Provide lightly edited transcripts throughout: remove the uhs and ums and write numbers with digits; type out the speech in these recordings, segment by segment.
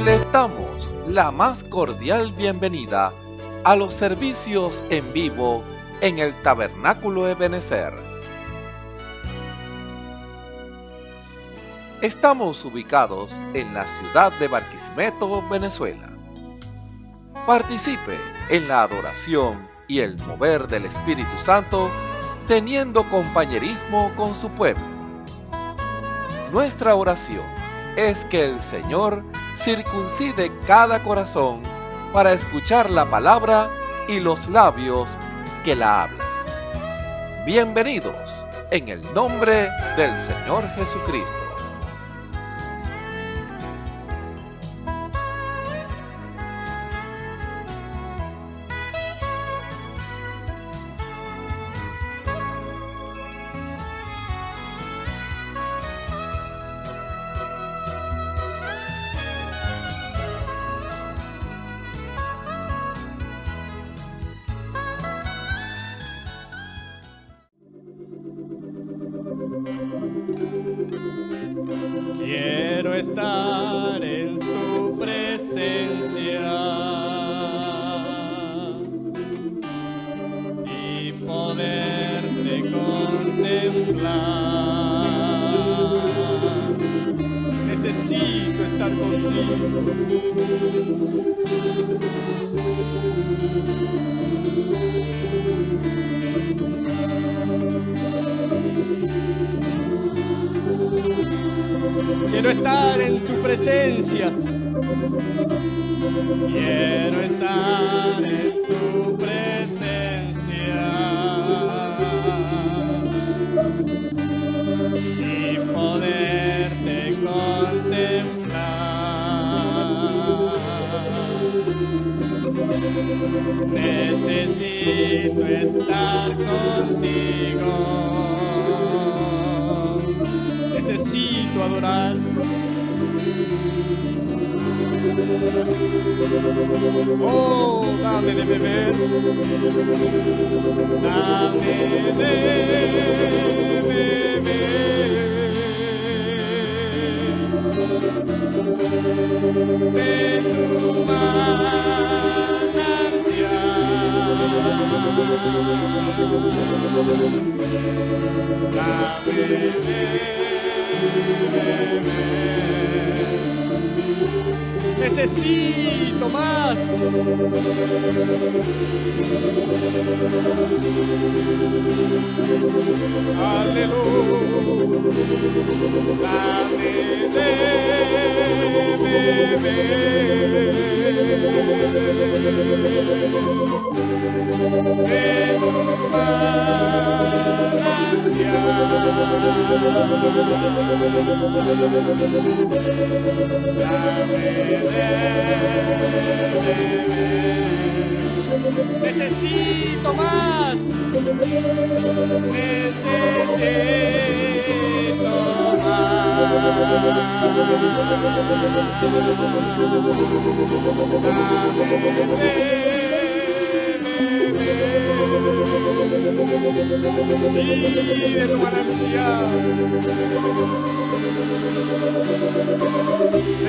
Les damos la más cordial bienvenida a los servicios en vivo en el Tabernáculo Ebenezer. Estamos ubicados en la ciudad de Barquisimeto, Venezuela. Participe en la adoración y el mover del Espíritu Santo, teniendo compañerismo con su pueblo. Nuestra oración es que el Señor circuncide cada corazón para escuchar la palabra y los labios que la hablan. Bienvenidos en el nombre del Señor Jesucristo. Quiero estar en tu presencia y poderte contemplar. Necesito estar contigo. Quiero estar en tu presencia. Quiero estar en tu presencia y poderte contemplar. Necesito estar contigo. Necesito adorar. Oh, dame de beber. Dame de beber. De tu manantial. Dame de necesito más. Aleluya. Dame de beber. De tu necesito más. Necesito sí, de tu manantial,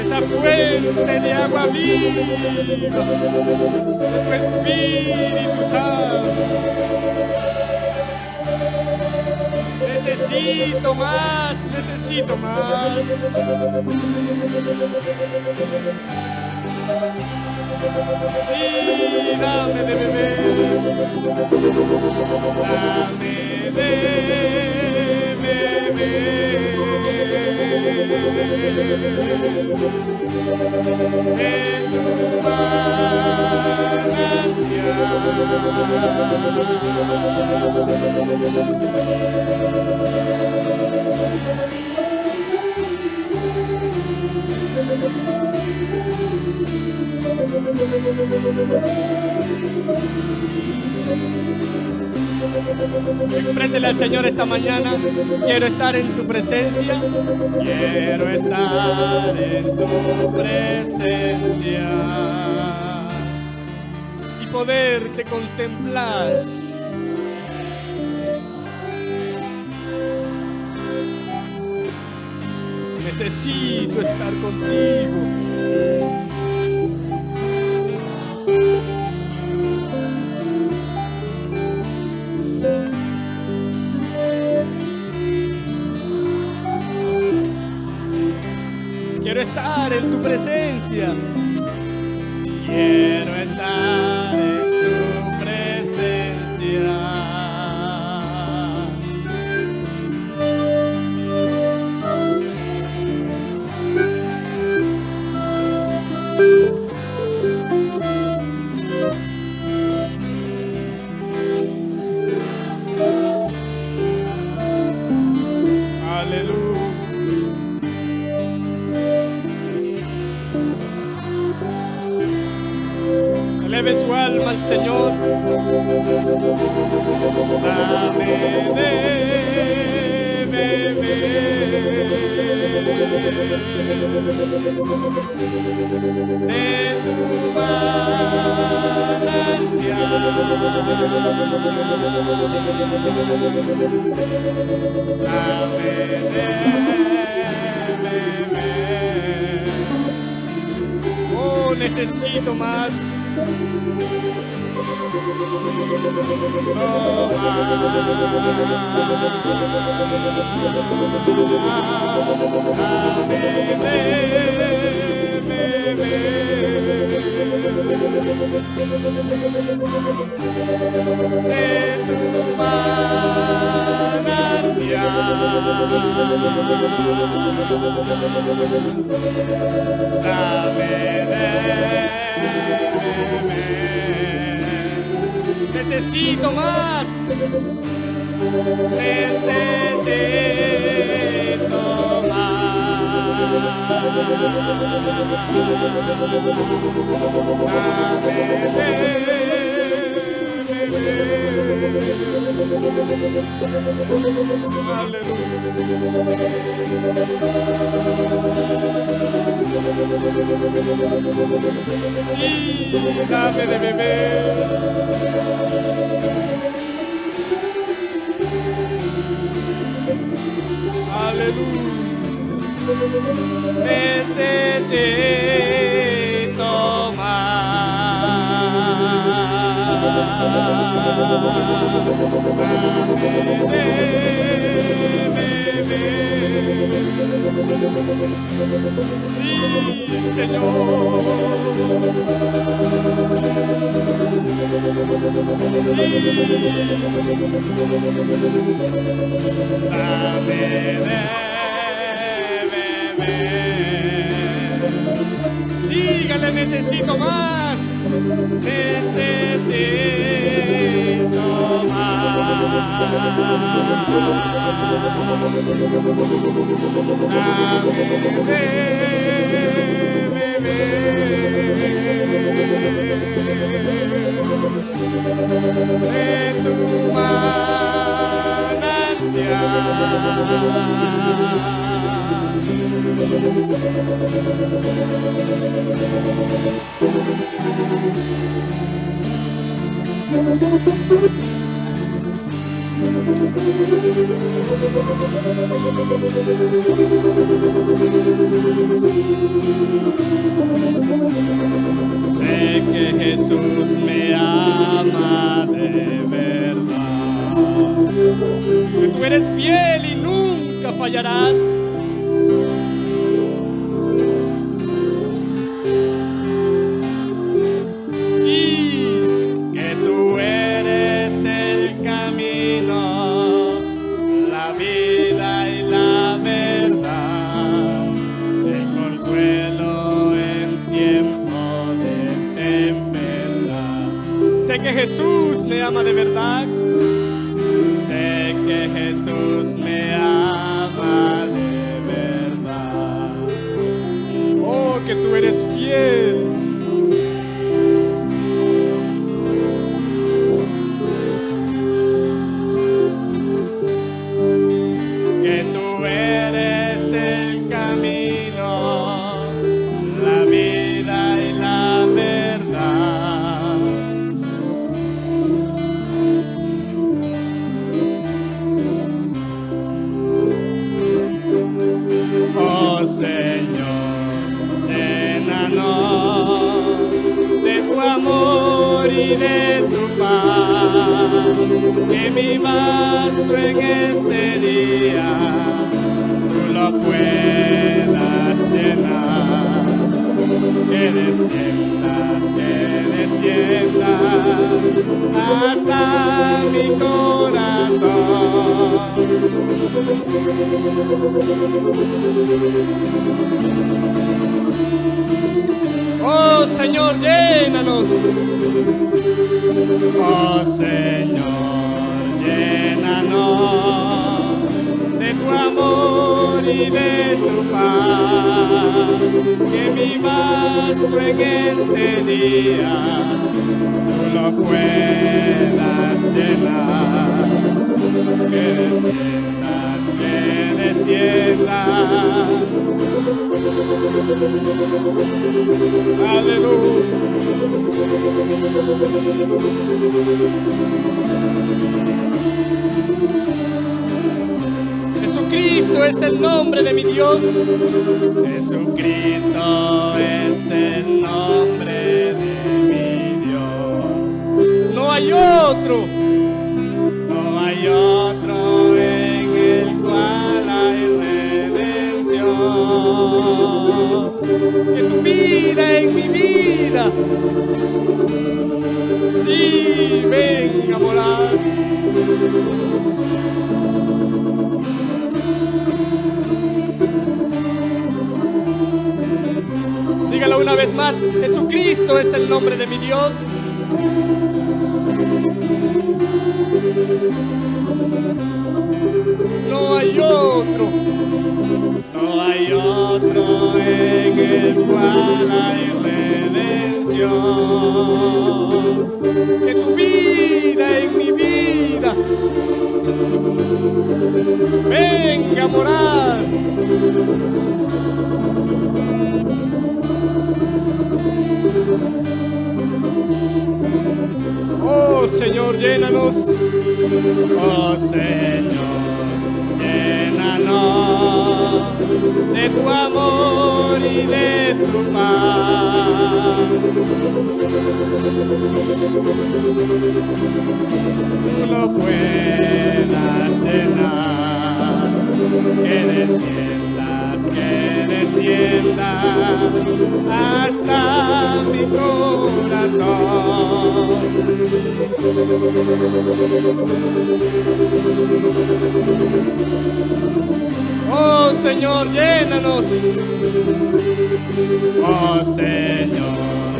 esa fuente de agua viva, de tu Espíritu Santo. Necesito más, necesito más. Sí, dame de beber. Dame de beber. De tu exprésele al Señor esta mañana. Quiero estar en tu presencia. Quiero estar en tu presencia y poderte contemplar. Necesito estar contigo. quiero estar en tu presencia. Quiero estar en tu presencia. Eleve su alma al Señor. Dame de beber de tu manantial. Dame de beber. Oh, necesito más. Necesito más. Necesito Sí, dame de beber. Aleluya. Necesito Sí, Señor. Sí. Dame de beber. Dígale, necesito más. Necesito más. Dame de de tu Sé que Jesús me ama de verdad, que tú eres fiel y nunca fallarás. Sí, que tú eres el camino, la vida y la verdad, el consuelo en tiempo de tempestad. Sé que Jesús me ama de verdad. Sé que Jesús me ama de verdad. Oh, que tú eres fiel. Que tú eres el camino, la vida y la verdad. Oh Señor, llénanos de tu amor y de tu paz, que mi vaso en este día tú lo puedas llenar. Señor, llénanos. Oh Señor, llénanos de tu amor y de tu paz. Que mi vaso en este día tú lo puedas llenar. Que desciendas. Aleluya. Jesucristo es el nombre de mi Dios. Jesucristo es el nombre de mi Dios. No hay otro. No hay otro en el cual hay redención. Que tu vida en mi vida, sí, ven a morar. Dígalo una vez más, Jesucristo es el nombre de mi Dios. No hay otro, no hay otro en el cual hay redención. Que tu vida en mi vida venga a morar. Oh Señor, llénanos. Oh Señor, llénanos de tu amor y de tu paz. Tú lo puedas llenar. Que desciendas hasta mi corazón. Oh Señor, llénanos. Oh Señor,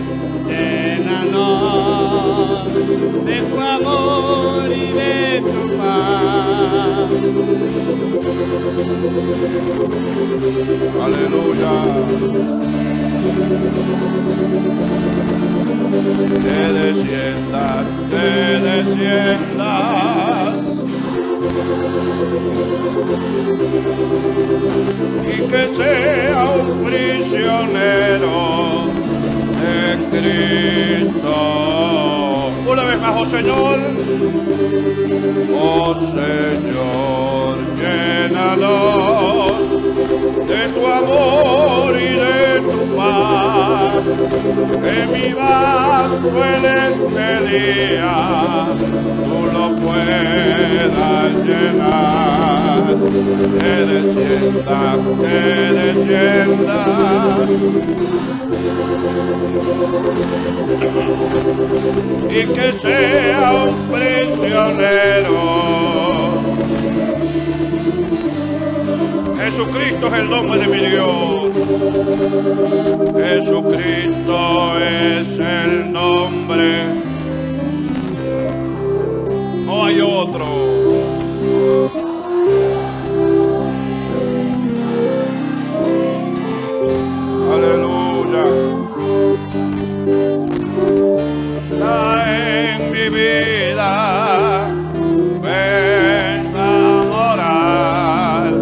llénanos de tu amor y de tu paz. Aleluya. Que desciendas, que desciendas. Y que sea un prisionero de Cristo. Una vez más, oh Señor. Oh Señor, llénanos de tu amor y de tu paz. Que mi vaso en este día tú lo puedas llenar. Que descienda, que descienda. Y que sea un prisionero. Jesucristo es el nombre de mi Dios. Jesucristo es el nombre. No hay otro. Aleluya. Da en mi vida, ven a morar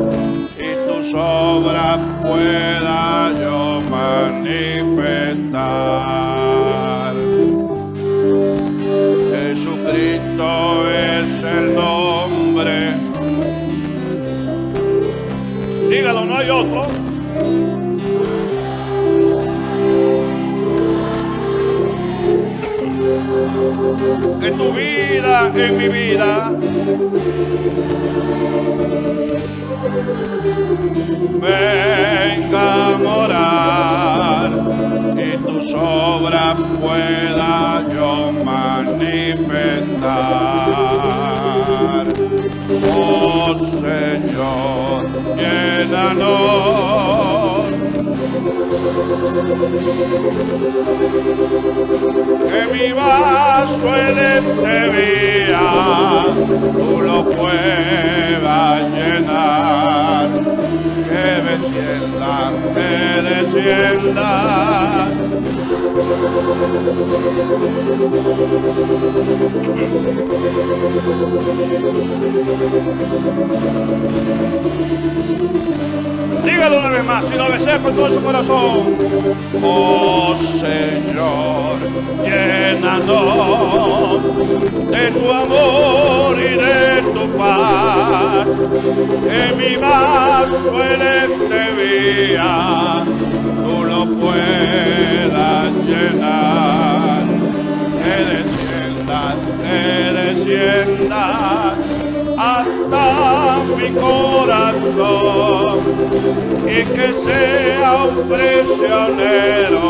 y tus obras pueda yo manifestar. Jesucristo es el nombre. Dígalo, no hay otro. Que tu vida en mi vida venga a morar y tus obras pueda yo manifestar. Oh Señor, llénanos vaso en este día tú lo puedas llenar. Que descienda, que descienda. Dígalo una vez más, si lo desea con todo su corazón. Oh Señor, llénanos de tu amor y de tu paz. Que mi vaso en este día tú lo puedas llenar. Que descienda hasta mi corazón y que sea un prisionero.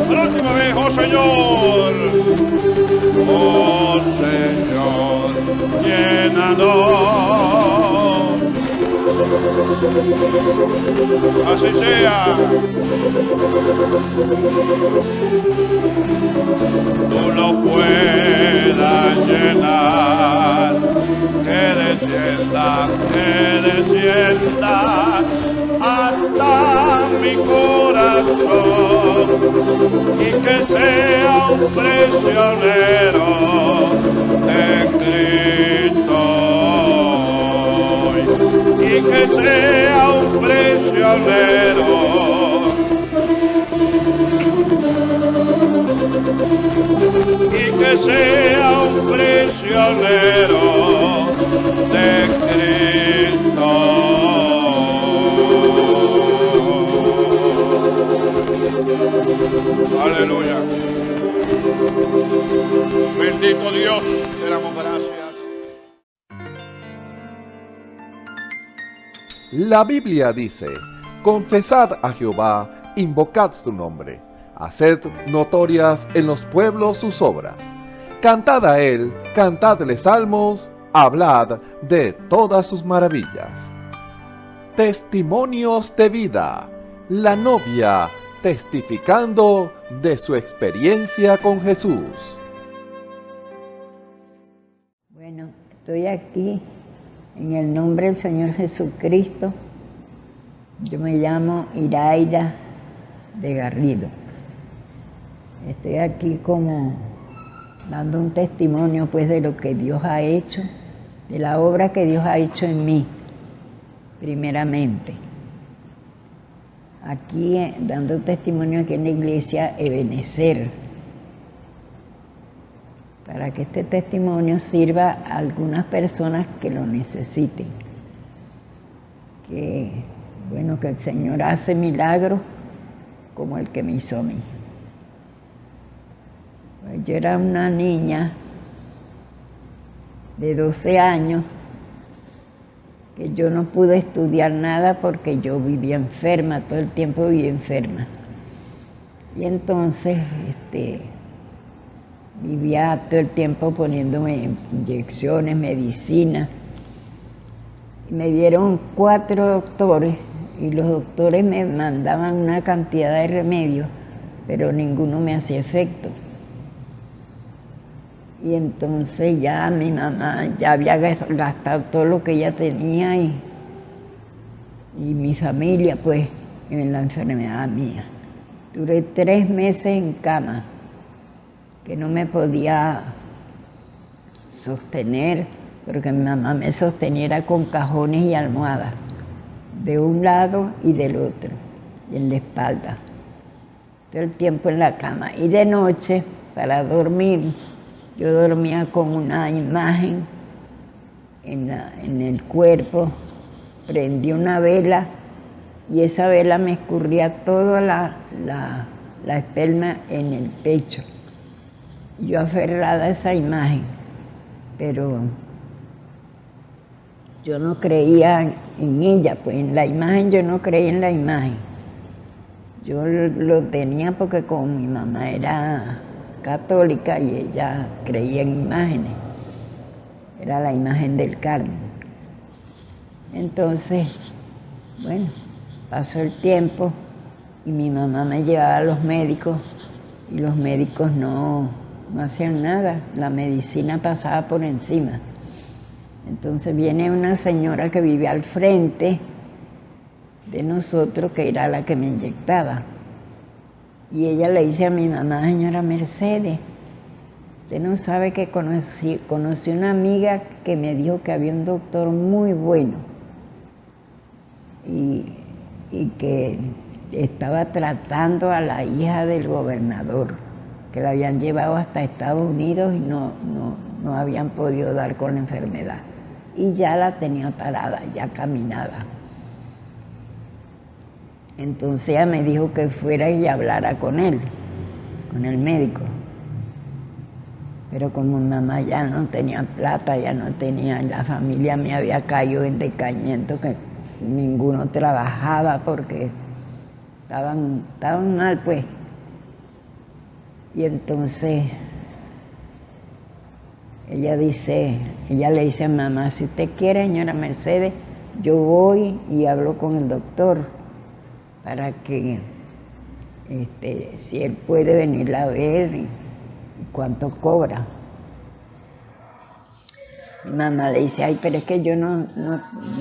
Por última vez, oh Señor, llénanos. Así sea. Tú lo puedas llenar. Que descienda hasta mi corazón y que sea un prisionero de Cristo. Y que sea un prisionero. Y que sea un prisionero de Cristo. Aleluya. Bendito Dios, te damos gracias. La Biblia dice: confesad a Jehová, invocad su nombre, haced notorias en los pueblos sus obras. Cantad a él, cantadle salmos, hablad de todas sus maravillas. Testimonios de vida. La novia testificando de su experiencia con Jesús. Bueno, estoy aquí en el nombre del Señor Jesucristo. Yo me llamo Iraida de Garrido. Estoy aquí como dando un testimonio pues de lo que Dios ha hecho, de la obra que Dios ha hecho en mí, primeramente. Aquí dando testimonio aquí en la iglesia Ebenezer, para que este testimonio sirva a algunas personas que lo necesiten. Que, bueno, que el Señor hace milagros como el que me hizo a mí. Pues yo era una niña de 12 años que yo no pude estudiar nada porque yo vivía enferma, todo el tiempo vivía enferma. Y entonces, vivía todo el tiempo poniéndome inyecciones, medicinas. Y me dieron 4 doctores y los doctores me mandaban una cantidad de remedios, pero ninguno me hacía efecto. Y entonces ya mi mamá ya había gastado todo lo que ella tenía y mi familia pues en la enfermedad mía. Duré 3 meses en cama, que no me podía sostener, porque mi mamá me sosteniera con cajones y almohadas, de un lado y del otro, y en la espalda, todo el tiempo en la cama. Y de noche, para dormir, yo dormía con una imagen en el cuerpo, prendí una vela y esa vela me escurría toda la espelma en el pecho. Yo aferrada a esa imagen, pero yo no creía en ella, pues en la imagen yo no creía en la imagen. Yo lo tenía porque como mi mamá era católica y ella creía en imágenes, era la imagen del Carmen. Entonces, bueno, pasó el tiempo y mi mamá me llevaba a los médicos y los médicos no hacían nada, la medicina pasaba por encima. Entonces viene una señora que vive al frente de nosotros, que era la que me inyectaba. Y ella le dice a mi mamá: señora Mercedes, usted no sabe que conocí una amiga que me dijo que había un doctor muy bueno y que estaba tratando a la hija del gobernador, que la habían llevado hasta Estados Unidos y no habían podido dar con la enfermedad. Y ya la tenía parada, ya caminaba. Entonces ella me dijo que fuera y hablara con él, con el médico. Pero como mi mamá ya no tenía plata, ya no tenía, la familia me había caído en decaimiento, que ninguno trabajaba porque estaban mal, pues. Y entonces ella le dice a mamá: si usted quiere, señora Mercedes, yo voy y hablo con el doctor para que si él puede venirla a ver y cuánto cobra. Mi mamá le dice: ay, pero es que yo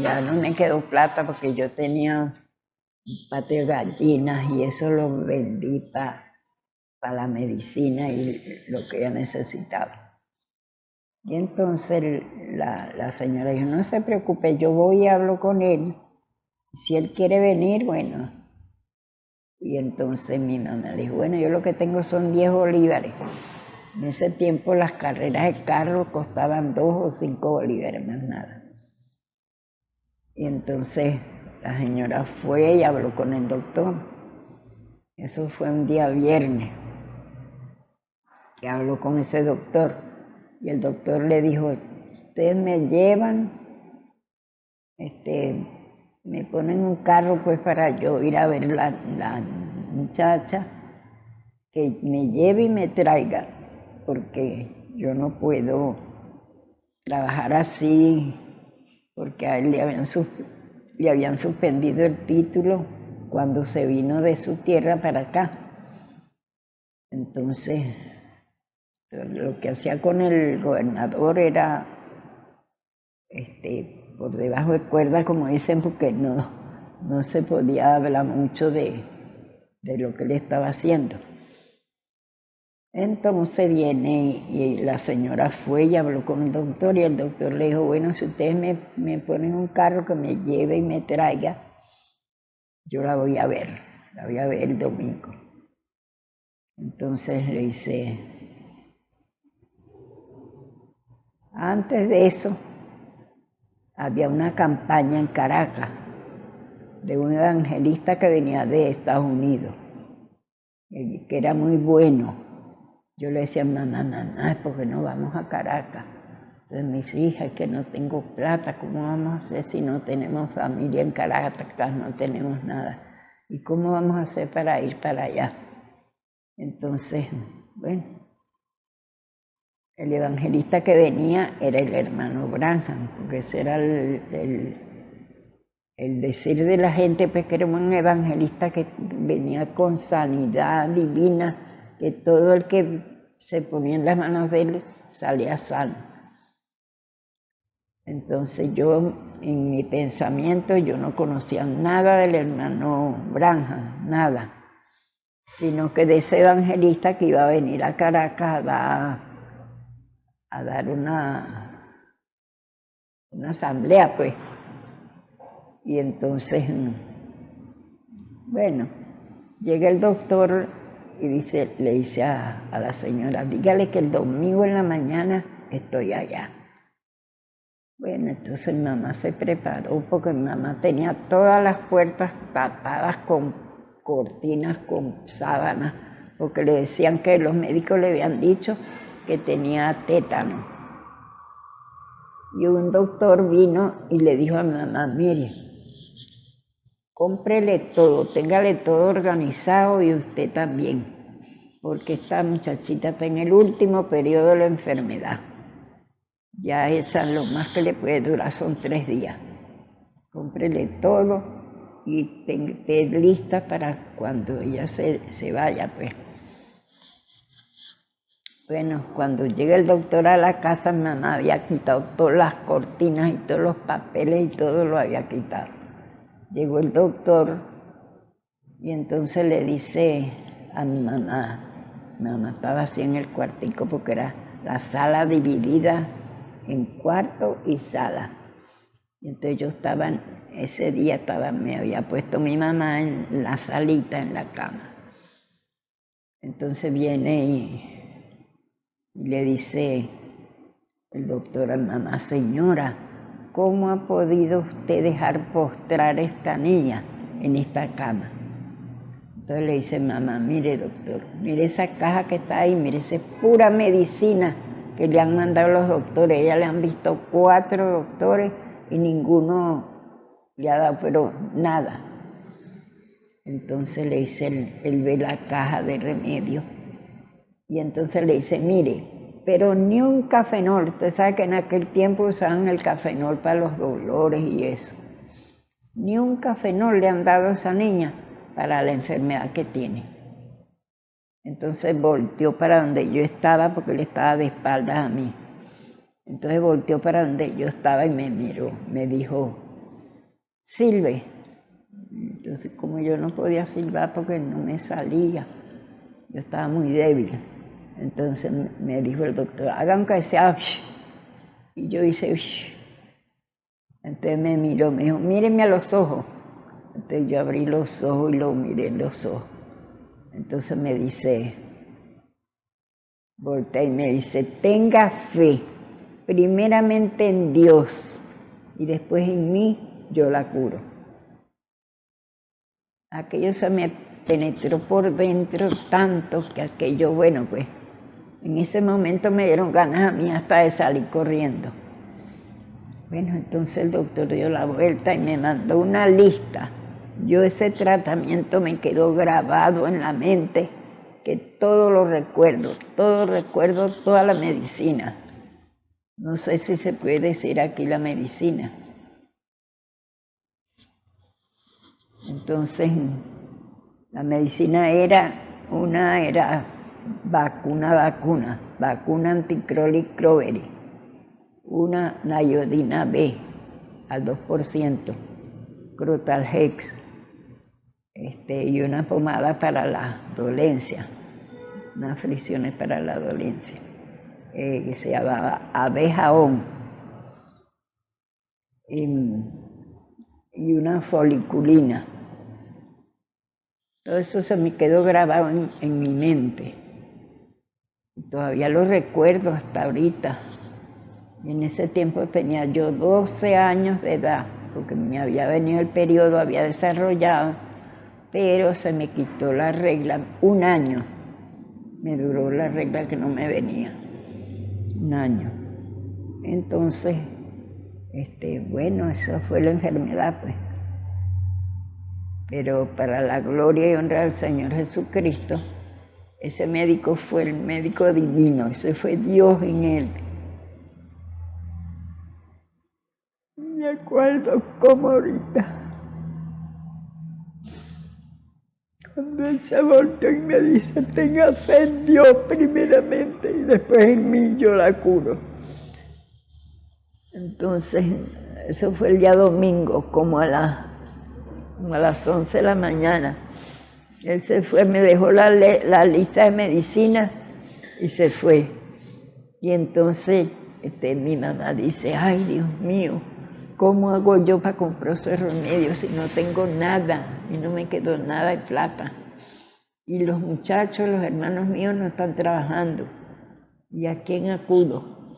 ya no me quedó plata, porque yo tenía un patio de gallinas y eso lo vendí para la medicina y lo que ella necesitaba. Y entonces la señora dijo: no se preocupe, yo voy y hablo con él. Si él quiere venir, bueno. Y entonces mi mamá le dijo: bueno, yo lo que tengo son 10 bolívares. En ese tiempo las carreras de carro costaban 2 o 5 bolívares, más nada. Y entonces la señora fue y habló con el doctor. Eso fue un día viernes que habló con ese doctor. Y el doctor le dijo: ustedes me llevan, me ponen un carro pues para yo ir a ver la muchacha, que me lleve y me traiga, porque yo no puedo trabajar así, porque a él le habían suspendido el título cuando se vino de su tierra para acá. Entonces, lo que hacía con el gobernador era por debajo de cuerda, como dicen, porque no se podía hablar mucho de lo que él estaba haciendo. Entonces viene y la señora fue y habló con el doctor, y el doctor le dijo: bueno, si ustedes me ponen un carro que me lleve y me traiga, yo la voy a ver el domingo. Entonces le dice: antes de eso había una campaña en Caracas de un evangelista que venía de Estados Unidos, que era muy bueno. Yo le decía: mamá, ¿por qué no vamos a Caracas? Entonces me dice: hija, es que no tengo plata, ¿cómo vamos a hacer si no tenemos familia en Caracas, no tenemos nada? ¿Y cómo vamos a hacer para ir para allá? Entonces, bueno, el evangelista que venía era el hermano Branham, porque ese era el decir de la gente, pues, que era un evangelista que venía con sanidad divina, que todo el que se ponía en las manos de él salía sano. Entonces yo, en mi pensamiento, yo no conocía nada del hermano Branham, nada, sino que de ese evangelista que iba a venir a Caracas a dar una asamblea, pues. Y entonces, bueno, llega el doctor y le dice a la señora: dígale que el domingo en la mañana estoy allá. Bueno, entonces mi mamá se preparó, porque mi mamá tenía todas las puertas tapadas con cortinas, con sábanas, porque le decían que los médicos le habían dicho que tenía tétano. Y un doctor vino y le dijo a mi mamá: mire, cómprele todo, téngale todo organizado, y usted también, porque esta muchachita está en el último periodo de la enfermedad. Ya esa, lo más que le puede durar son 3 días. Cómprele todo y esté lista para cuando ella se vaya, pues. Bueno, cuando llega el doctor a la casa, mi mamá había quitado todas las cortinas y todos los papeles y todo lo había quitado. Llegó el doctor y entonces le dice a mi mamá estaba así en el cuartico porque era la sala dividida en cuarto y sala. Y entonces yo estaba, ese día me había puesto mi mamá en la salita, en la cama. Entonces viene y le dice el doctor a mi mamá: señora, ¿cómo ha podido usted dejar postrar a esta niña en esta cama? Entonces le dice: mamá, mire doctor, mire esa caja que está ahí, mire, esa es pura medicina que le han mandado los doctores. Ella le han visto 4 doctores y ninguno le ha dado, pero nada. Entonces le dice, él ve la caja de remedio y entonces le dice: mire, pero ni un cafenol. Usted sabe que en aquel tiempo usaban el cafenol para los dolores y eso. Ni un cafenol le han dado a esa niña para la enfermedad que tiene. Entonces volteó para donde yo estaba, porque él estaba de espaldas a mí. Entonces volteó para donde yo estaba y me miró, me dijo: silbe. Entonces, como yo no podía silbar porque no me salía, yo estaba muy débil. Entonces me dijo el doctor: haga aunque sea shh. Y yo hice shh. Entonces me miró, me dijo: míreme a los ojos. Entonces yo abrí los ojos y lo miré en los ojos. Entonces me dice, voltea y me dice: tenga fe, primeramente en Dios y después en mí, yo la curo. Aquello se me penetró por dentro tanto que aquello, bueno, pues en ese momento me dieron ganas a mí hasta de salir corriendo. Bueno, entonces el doctor dio la vuelta y me mandó una lista. Yo ese tratamiento me quedó grabado en la mente, que todo lo recuerdo, toda la medicina. No sé si se puede decir aquí la medicina. Entonces, la medicina era vacuna anticrolicroveri, una nayodina B al 2%, Crotalhex, y una pomada para la dolencia, unas fricciones para la dolencia, que se llamaba Abejaón, y una foliculina. Todo eso se me quedó grabado en mi mente. Y todavía lo recuerdo hasta ahorita. Y en ese tiempo tenía yo 12 años de edad, porque me había venido el periodo, había desarrollado, pero se me quitó la regla 1 año. Me duró la regla que no me venía, 1 año. Entonces, bueno, eso fue la enfermedad, pues. Pero para la gloria y honra del Señor Jesucristo, ese médico fue el médico divino, ese fue Dios en él. Me acuerdo como ahorita, cuando él se volteó y me dice: tenga fe en Dios primeramente y después en mí, yo la curo. Entonces, eso fue el día domingo, como a las 11 de la mañana. Él se fue, me dejó la lista de medicina y se fue. Y entonces mi mamá dice: ay, Dios mío, ¿cómo hago yo para comprar esos remedios si no tengo nada y no me quedó nada de plata? Y los muchachos, los hermanos míos no están trabajando. ¿Y a quién acudo?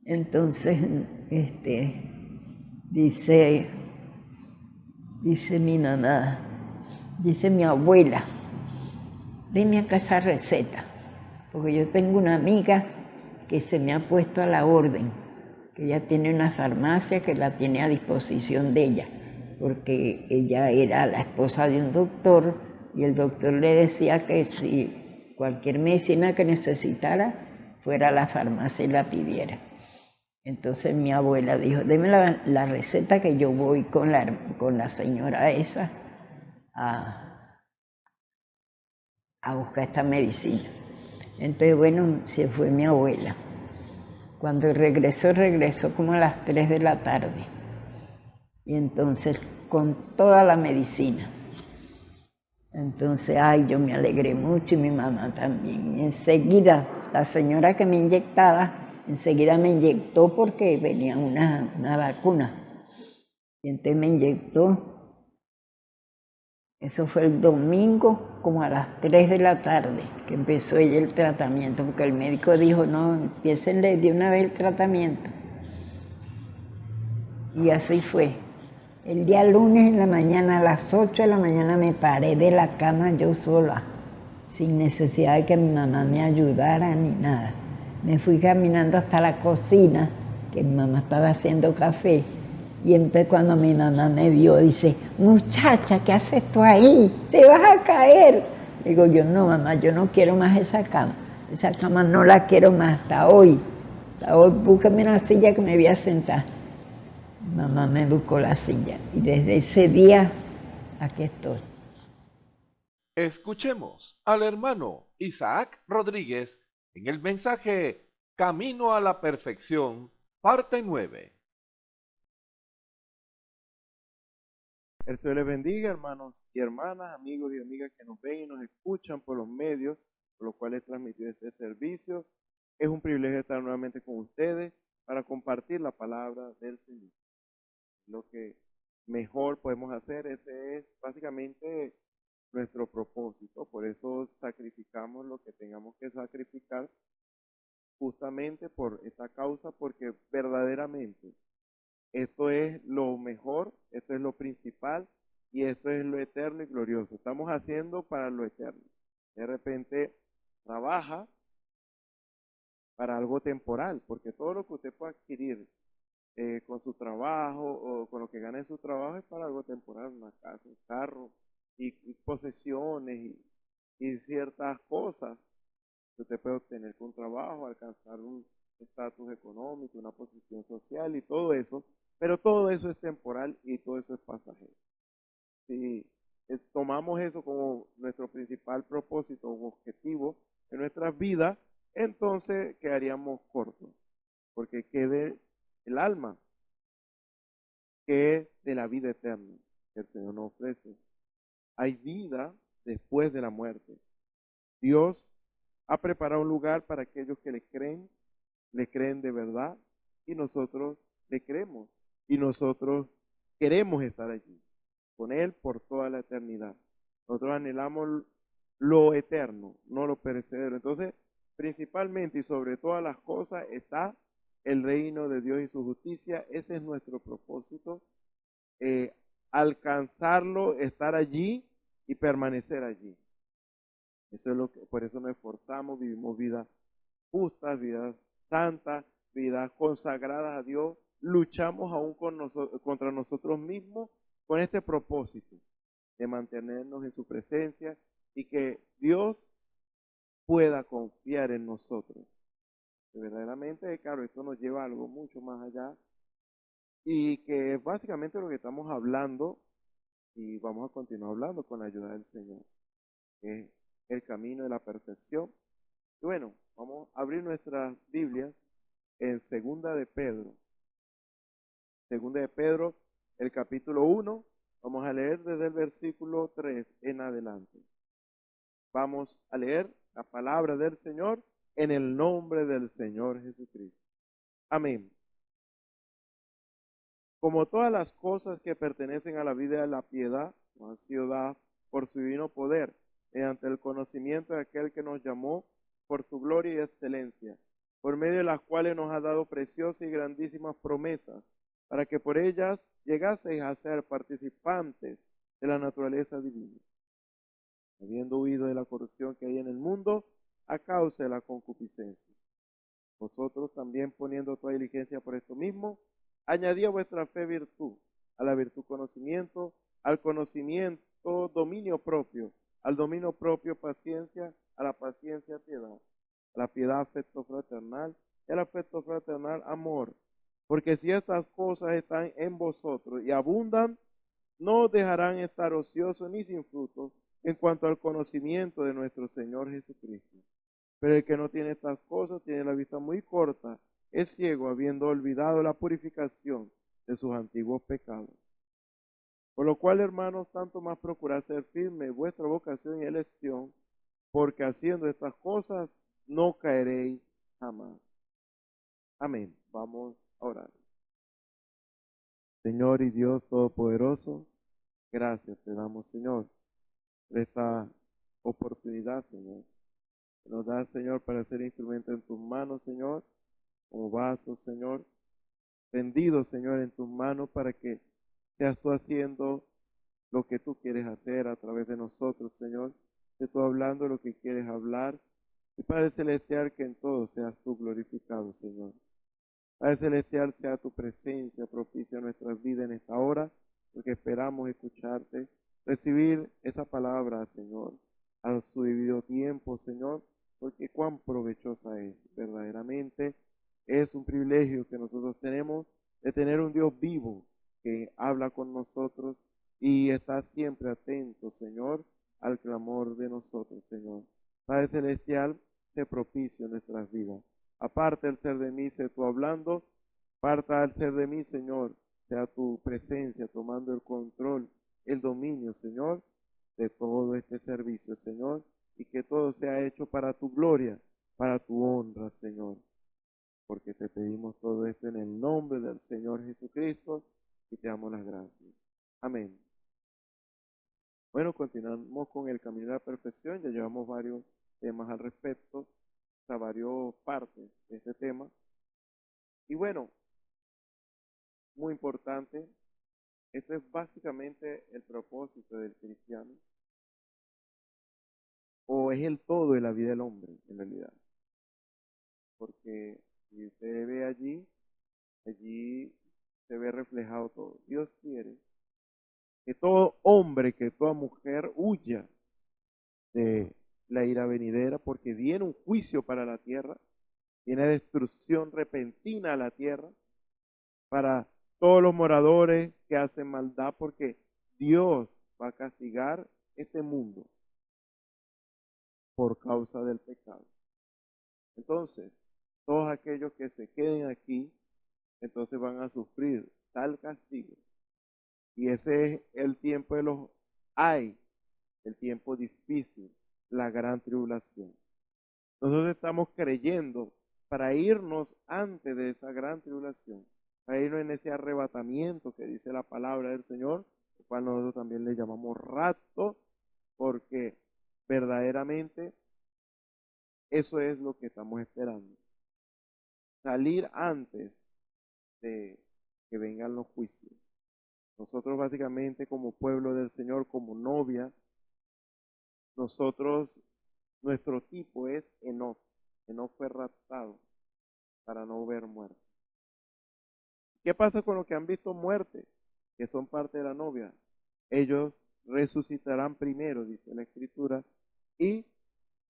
Entonces, dice mi mamá, dice mi abuela: deme acá esa receta, porque yo tengo una amiga que se me ha puesto a la orden, que ella tiene una farmacia que la tiene a disposición de ella, porque ella era la esposa de un doctor y el doctor le decía que si cualquier medicina que necesitara fuera a la farmacia y la pidiera. Entonces mi abuela dijo: deme la receta que yo voy con la señora esa a buscar esta medicina. Entonces, bueno, se fue mi abuela. Cuando regresó como a las 3 de la tarde. Y entonces, con toda la medicina. Entonces, ay, yo me alegré mucho y mi mamá también. Y enseguida, la señora que me inyectaba, enseguida me inyectó porque venía una vacuna. Y entonces me inyectó. Eso fue el domingo, como a las 3 de la tarde, que empezó ella el tratamiento, porque el médico dijo, no, empiécenle de una vez el tratamiento. Y así fue. El día lunes en la mañana, a las 8 de la mañana, me paré de la cama yo sola, sin necesidad de que mi mamá me ayudara ni nada. Me fui caminando hasta la cocina, que mi mamá estaba haciendo café, y entonces cuando mi mamá me vio, dice, muchacha, ¿qué haces tú ahí? Te vas a caer. Digo yo, no mamá, yo no quiero más esa cama no la quiero más hasta hoy. Búscame una silla que me voy a sentar. Mamá me buscó la silla y desde ese día aquí estoy. Escuchemos al hermano Isaac Rodríguez en el mensaje Camino a la Perfección, parte 9. El Señor les bendiga, hermanos y hermanas, amigos y amigas que nos ven y nos escuchan por los medios por los cuales transmitió este servicio. Es un privilegio estar nuevamente con ustedes para compartir la palabra del Señor. Lo que mejor podemos hacer, ese es básicamente nuestro propósito. Por eso sacrificamos lo que tengamos que sacrificar justamente por esta causa, porque verdaderamente esto es lo mejor, esto es lo principal y esto es lo eterno y glorioso. Estamos haciendo para lo eterno. De repente trabaja para algo temporal, porque todo lo que usted puede adquirir con su trabajo o con lo que gana en su trabajo es para algo temporal, una casa, un carro y posesiones y ciertas cosas que usted puede obtener con trabajo, alcanzar un estatus económico, una posición social y todo eso, pero todo eso es temporal y todo eso es pasajero. Si tomamos eso como nuestro principal propósito o objetivo en nuestras vidas, entonces quedaríamos cortos, porque quede el alma, que es de la vida eterna que el Señor nos ofrece. Hay vida después de la muerte. Dios ha preparado un lugar para aquellos que le creen de verdad, y nosotros le creemos, y nosotros queremos estar allí, con Él por toda la eternidad. Nosotros anhelamos lo eterno, no lo perecedero. Entonces, principalmente y sobre todas las cosas está el reino de Dios y su justicia. Ese es nuestro propósito, alcanzarlo, estar allí y permanecer allí. Eso es por eso nos esforzamos, vivimos vidas justas, vidas santas, vidas consagradas a Dios. Luchamos aún contra nosotros mismos con este propósito de mantenernos en su presencia y que Dios pueda confiar en nosotros. Que verdaderamente, claro, esto nos lleva a algo mucho más allá y que es básicamente lo que estamos hablando y vamos a continuar hablando con la ayuda del Señor, que es el camino de la perfección. Y bueno, vamos a abrir nuestras Biblias en Segunda de Pedro. Segunda de Pedro, el capítulo 1, vamos a leer desde el versículo 3 en adelante. Vamos a leer la palabra del Señor en el nombre del Señor Jesucristo. Amén. Como todas las cosas que pertenecen a la vida y a la piedad, nos han sido dadas por su divino poder, mediante el conocimiento de aquel que nos llamó por su gloria y excelencia, por medio de las cuales nos ha dado preciosas y grandísimas promesas, para que por ellas llegaseis a ser participantes de la naturaleza divina, habiendo huido de la corrupción que hay en el mundo a causa de la concupiscencia. Vosotros también, poniendo toda diligencia por esto mismo, añadid a vuestra fe virtud, a la virtud conocimiento, al conocimiento dominio propio, al dominio propio paciencia, a la paciencia piedad, a la piedad afecto fraternal, y al afecto fraternal amor. Porque si estas cosas están en vosotros y abundan, no os dejarán estar ociosos ni sin fruto en cuanto al conocimiento de nuestro Señor Jesucristo. Pero el que no tiene estas cosas tiene la vista muy corta, es ciego, habiendo olvidado la purificación de sus antiguos pecados. Por lo cual, hermanos, tanto más procurad ser firme vuestra vocación y elección, porque haciendo estas cosas no caeréis jamás. Amén. Vamos a orar. Señor y Dios Todopoderoso, gracias te damos, Señor, por esta oportunidad, Señor, que nos da, Señor, para ser instrumento en tus manos, Señor, como vasos, Señor, rendidos, Señor, en tus manos para que seas tú haciendo lo que tú quieres hacer a través de nosotros, Señor, que tú hablando lo que quieres hablar, y Padre Celestial, que en todo seas tú glorificado, Señor. Padre Celestial, sea tu presencia propicia a nuestras vidas en esta hora, porque esperamos escucharte, recibir esa palabra, Señor, a su debido tiempo, Señor, porque cuán provechosa es, verdaderamente. Es un privilegio que nosotros tenemos de tener un Dios vivo que habla con nosotros y está siempre atento, Señor, al clamor de nosotros, Señor. Padre Celestial, sé propicio en nuestras vidas. Aparte el ser de mí, sé tú hablando. Parta al ser de mí, Señor, sea tu presencia tomando el control, el dominio, Señor, de todo este servicio, Señor, y que todo sea hecho para tu gloria, para tu honra, Señor. Porque te pedimos todo esto en el nombre del Señor Jesucristo y te damos las gracias. Amén. Bueno, continuamos con el camino de la perfección. Ya llevamos varios temas al respecto, varias partes de este tema. Y bueno, muy importante, esto es básicamente el propósito del cristiano, o es el todo de la vida del hombre, en realidad. Porque si usted ve allí se ve reflejado todo. Dios quiere que todo hombre, que toda mujer huya de la ira venidera, porque viene un juicio para la tierra, viene destrucción repentina a la tierra, para todos los moradores que hacen maldad, porque Dios va a castigar este mundo por causa del pecado. Entonces, todos aquellos que se queden aquí, entonces van a sufrir tal castigo. Y ese es el tiempo de los el tiempo difícil, la gran tribulación. Nosotros estamos creyendo para irnos antes de esa gran tribulación, para irnos en ese arrebatamiento que dice la palabra del Señor, el cual nosotros también le llamamos rapto, porque verdaderamente eso es lo que estamos esperando. Salir antes de que vengan los juicios. Nosotros básicamente como pueblo del Señor, como novia, nuestro tipo es Enoc. Enoc fue raptado para no ver muerte. ¿Qué pasa con los que han visto muerte, que son parte de la novia? Ellos resucitarán primero, dice la Escritura, y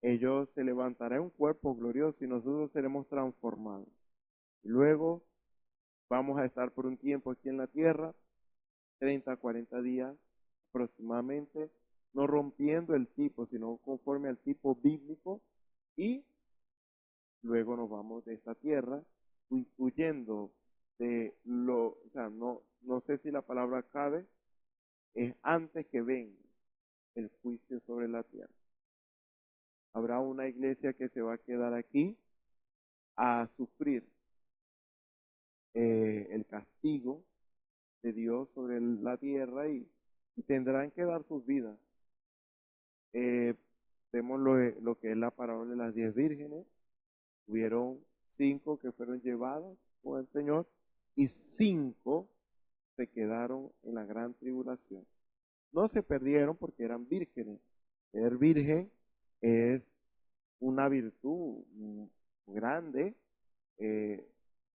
ellos se levantarán un cuerpo glorioso y nosotros seremos transformados. Y luego vamos a estar por un tiempo aquí en la tierra, 30, 40 días aproximadamente, no rompiendo el tipo, sino conforme al tipo bíblico, y luego nos vamos de esta tierra, huyendo de no sé si la palabra cabe, es antes que venga el juicio sobre la tierra. Habrá una iglesia que se va a quedar aquí a sufrir el castigo de Dios sobre la tierra y tendrán que dar sus vidas. Vemos lo que es la parábola de las 10 vírgenes. Hubieron 5 que fueron llevadas con el Señor y 5 se quedaron en la gran tribulación. No se perdieron porque eran vírgenes. Ser virgen es una virtud grande.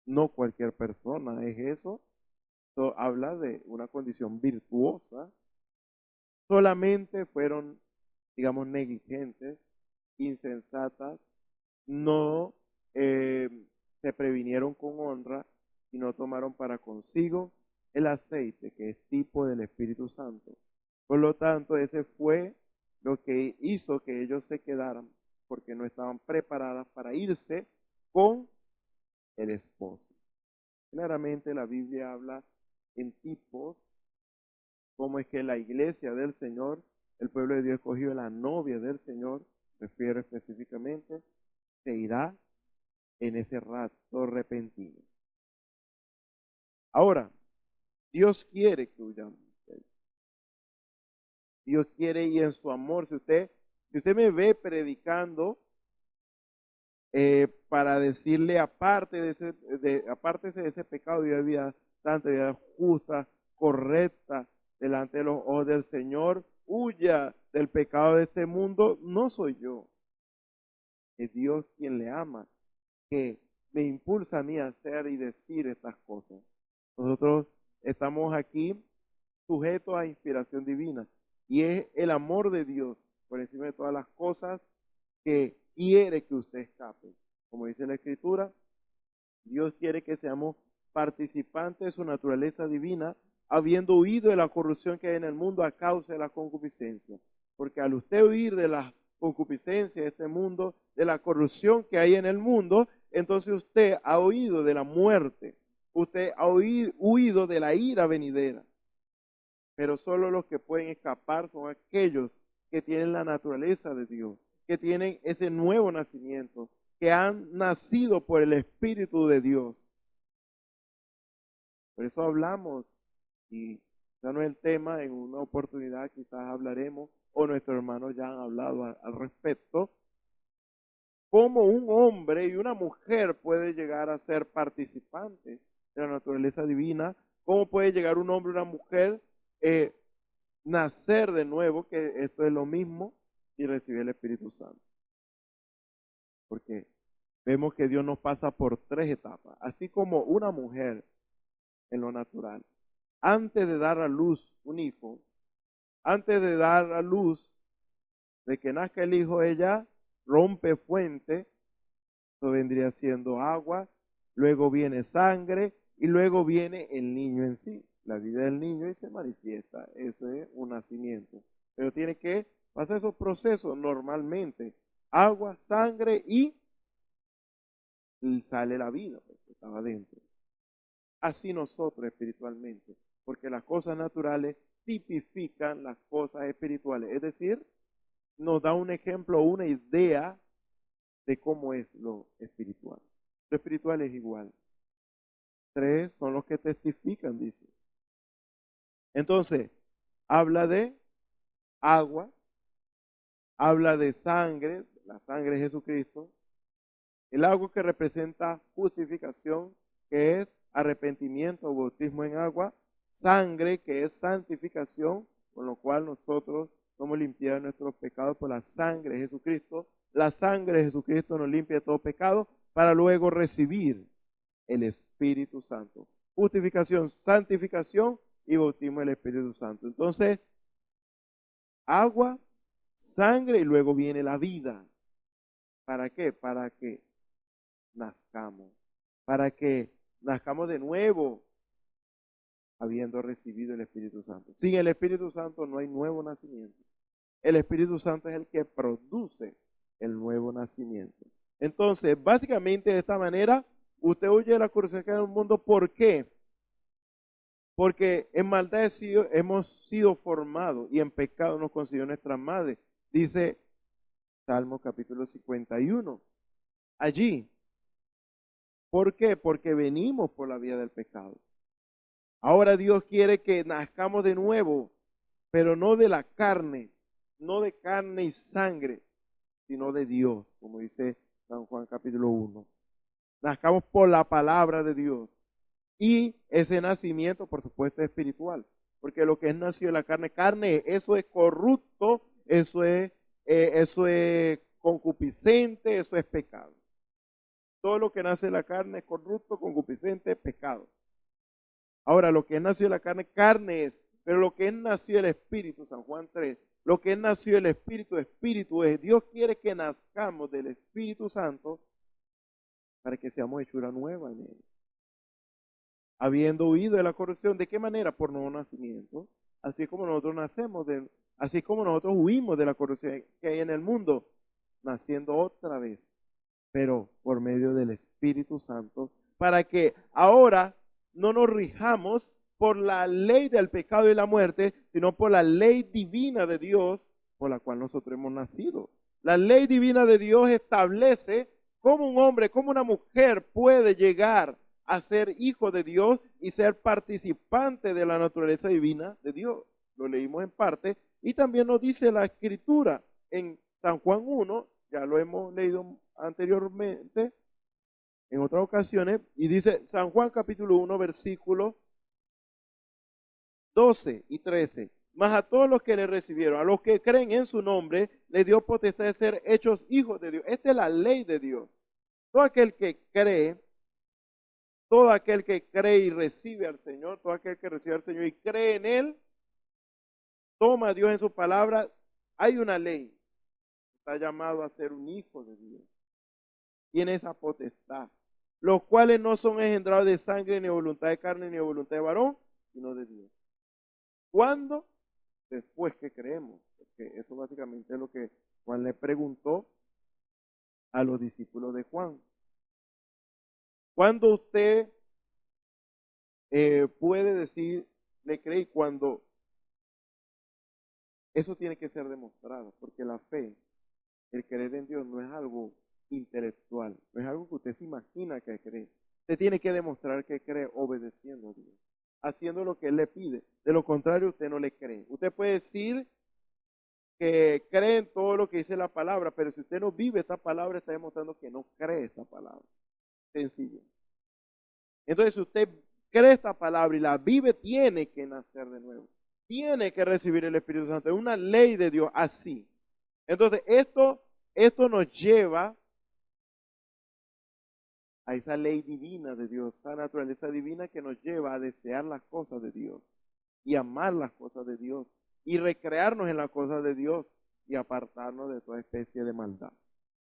No cualquier persona es eso. Esto habla de una condición virtuosa. Solamente fueron, digamos, negligentes, insensatas, no se previnieron con honra y no tomaron para consigo el aceite, que es tipo del Espíritu Santo. Por lo tanto, ese fue lo que hizo que ellos se quedaran porque no estaban preparadas para irse con el esposo. Claramente la Biblia habla en tipos, cómo es que la iglesia del Señor, el pueblo de Dios escogió la novia del Señor, refiero específicamente, se irá en ese rapto repentino. Ahora, Dios quiere que huyamos. Dios quiere, y en su amor, si usted me ve predicando para decirle apártese de ese pecado y de vida santa, vida justa, correcta, delante de los ojos del Señor, huya del pecado de este mundo, no soy yo. Es Dios quien le ama, que me impulsa a mí a hacer y decir estas cosas. Nosotros estamos aquí sujetos a inspiración divina, y es el amor de Dios por encima de todas las cosas que quiere que usted escape. Como dice la Escritura, Dios quiere que seamos participantes de su naturaleza divina, habiendo huido de la corrupción que hay en el mundo a causa de la concupiscencia. Porque al usted huir de la concupiscencia de este mundo, de la corrupción que hay en el mundo, entonces usted ha huido de la muerte, usted ha huido de la ira venidera. Pero solo los que pueden escapar son aquellos que tienen la naturaleza de Dios, que tienen ese nuevo nacimiento, que han nacido por el Espíritu de Dios. Por eso hablamos, y ya no es el tema, en una oportunidad quizás hablaremos, o nuestros hermanos ya han hablado al respecto, cómo un hombre y una mujer puede llegar a ser participantes de la naturaleza divina, cómo puede llegar un hombre y una mujer nacer de nuevo, que esto es lo mismo, y recibir el Espíritu Santo. Porque vemos que Dios nos pasa por 3 etapas, así como una mujer en lo natural, antes de dar a luz un hijo, antes de dar a luz, de que nazca el hijo, ella rompe fuente, eso vendría siendo agua, luego viene sangre y luego viene el niño en sí, la vida del niño, y se manifiesta. Eso es un nacimiento. Pero tiene que pasar esos procesos normalmente, agua, sangre y sale la vida, porque estaba dentro. Así nosotros espiritualmente, porque las cosas naturales tipifican las cosas espirituales, es decir, nos da un ejemplo, una idea de cómo es lo espiritual. Lo espiritual es igual. 3 son los que testifican, dice. Entonces, habla de agua, habla de sangre, la sangre de Jesucristo, el agua que representa justificación, que es arrepentimiento o bautismo en agua, sangre que es santificación, con lo cual nosotros somos limpiados de nuestros pecados por la sangre de Jesucristo. La sangre de Jesucristo nos limpia de todo pecado para luego recibir el Espíritu Santo. Justificación, santificación y bautismo del Espíritu Santo. Entonces, agua, sangre y luego viene la vida. ¿Para qué? Para que nazcamos. Para que nazcamos de nuevo, habiendo recibido el Espíritu Santo. Sin el Espíritu Santo no hay nuevo nacimiento. El Espíritu Santo es el que produce el nuevo nacimiento. Entonces, básicamente de esta manera, usted huye de la corrupción que hay en el mundo. ¿Por qué? Porque en maldad hemos sido formados y en pecado nos concibió nuestra madre. Dice Salmo capítulo 51. Allí. ¿Por qué? Porque venimos por la vía del pecado. Ahora Dios quiere que nazcamos de nuevo, pero no de la carne, no de carne y sangre, sino de Dios, como dice San Juan capítulo 1. Nazcamos por la palabra de Dios. Y ese nacimiento, por supuesto, es espiritual. Porque lo que es nacido de la carne, eso es corrupto, eso es concupiscente, eso es pecado. Todo lo que nace de la carne es corrupto, concupiscente, pecado. Ahora, lo que es nacido de la carne, carne es. Pero lo que es nacido del Espíritu, San Juan 3, lo que es nacido del Espíritu, Espíritu es. Dios quiere que nazcamos del Espíritu Santo para que seamos hechura nueva en Él. Habiendo huido de la corrupción, ¿de qué manera? Por nuevo nacimiento. Así como nosotros nacemos, así como nosotros huimos de la corrupción que hay en el mundo. naciendo otra vez, pero por medio del Espíritu Santo, para que ahora no nos rijamos por la ley del pecado y la muerte, sino por la ley divina de Dios, por la cual nosotros hemos nacido. La ley divina de Dios establece cómo un hombre, cómo una mujer puede llegar a ser hijo de Dios y ser participante de la naturaleza divina de Dios. Lo leímos en parte y también nos dice la Escritura en San Juan 1, ya lo hemos leído anteriormente en otras ocasiones, y dice San Juan capítulo 1 versículos 12 y 13. Mas a todos los que le recibieron, a los que creen en su nombre, le dio potestad de ser hechos hijos de Dios. Esta es la ley de Dios. Todo aquel que cree, todo aquel que cree y recibe al Señor, todo aquel que recibe al Señor y cree en Él, toma a Dios en su palabra, hay una ley. Está llamado a ser un hijo de Dios. Tiene esa potestad. Los cuales no son engendrados de sangre, ni de voluntad de carne, ni de voluntad de varón, sino de Dios. ¿Cuándo? Después que creemos. Porque eso básicamente es lo que Juan le preguntó a los discípulos de Juan. ¿Cuándo usted puede decir, le cree? Cuando eso tiene que ser demostrado, porque la fe, el creer en Dios no es algo intelectual, no es algo que usted se imagina que cree. Usted tiene que demostrar que cree obedeciendo a Dios, haciendo lo que Él le pide. De lo contrario, usted no le cree. Usted puede decir que cree en todo lo que dice la palabra, pero si usted no vive esta palabra, está demostrando que no cree esta palabra. Sencillo. Entonces, si usted cree esta palabra y la vive, tiene que nacer de nuevo. Tiene que recibir el Espíritu Santo. Es una ley de Dios así. Entonces, esto nos lleva a esa ley divina de Dios, esa naturaleza divina que nos lleva a desear las cosas de Dios y amar las cosas de Dios y recrearnos en las cosas de Dios y apartarnos de toda especie de maldad.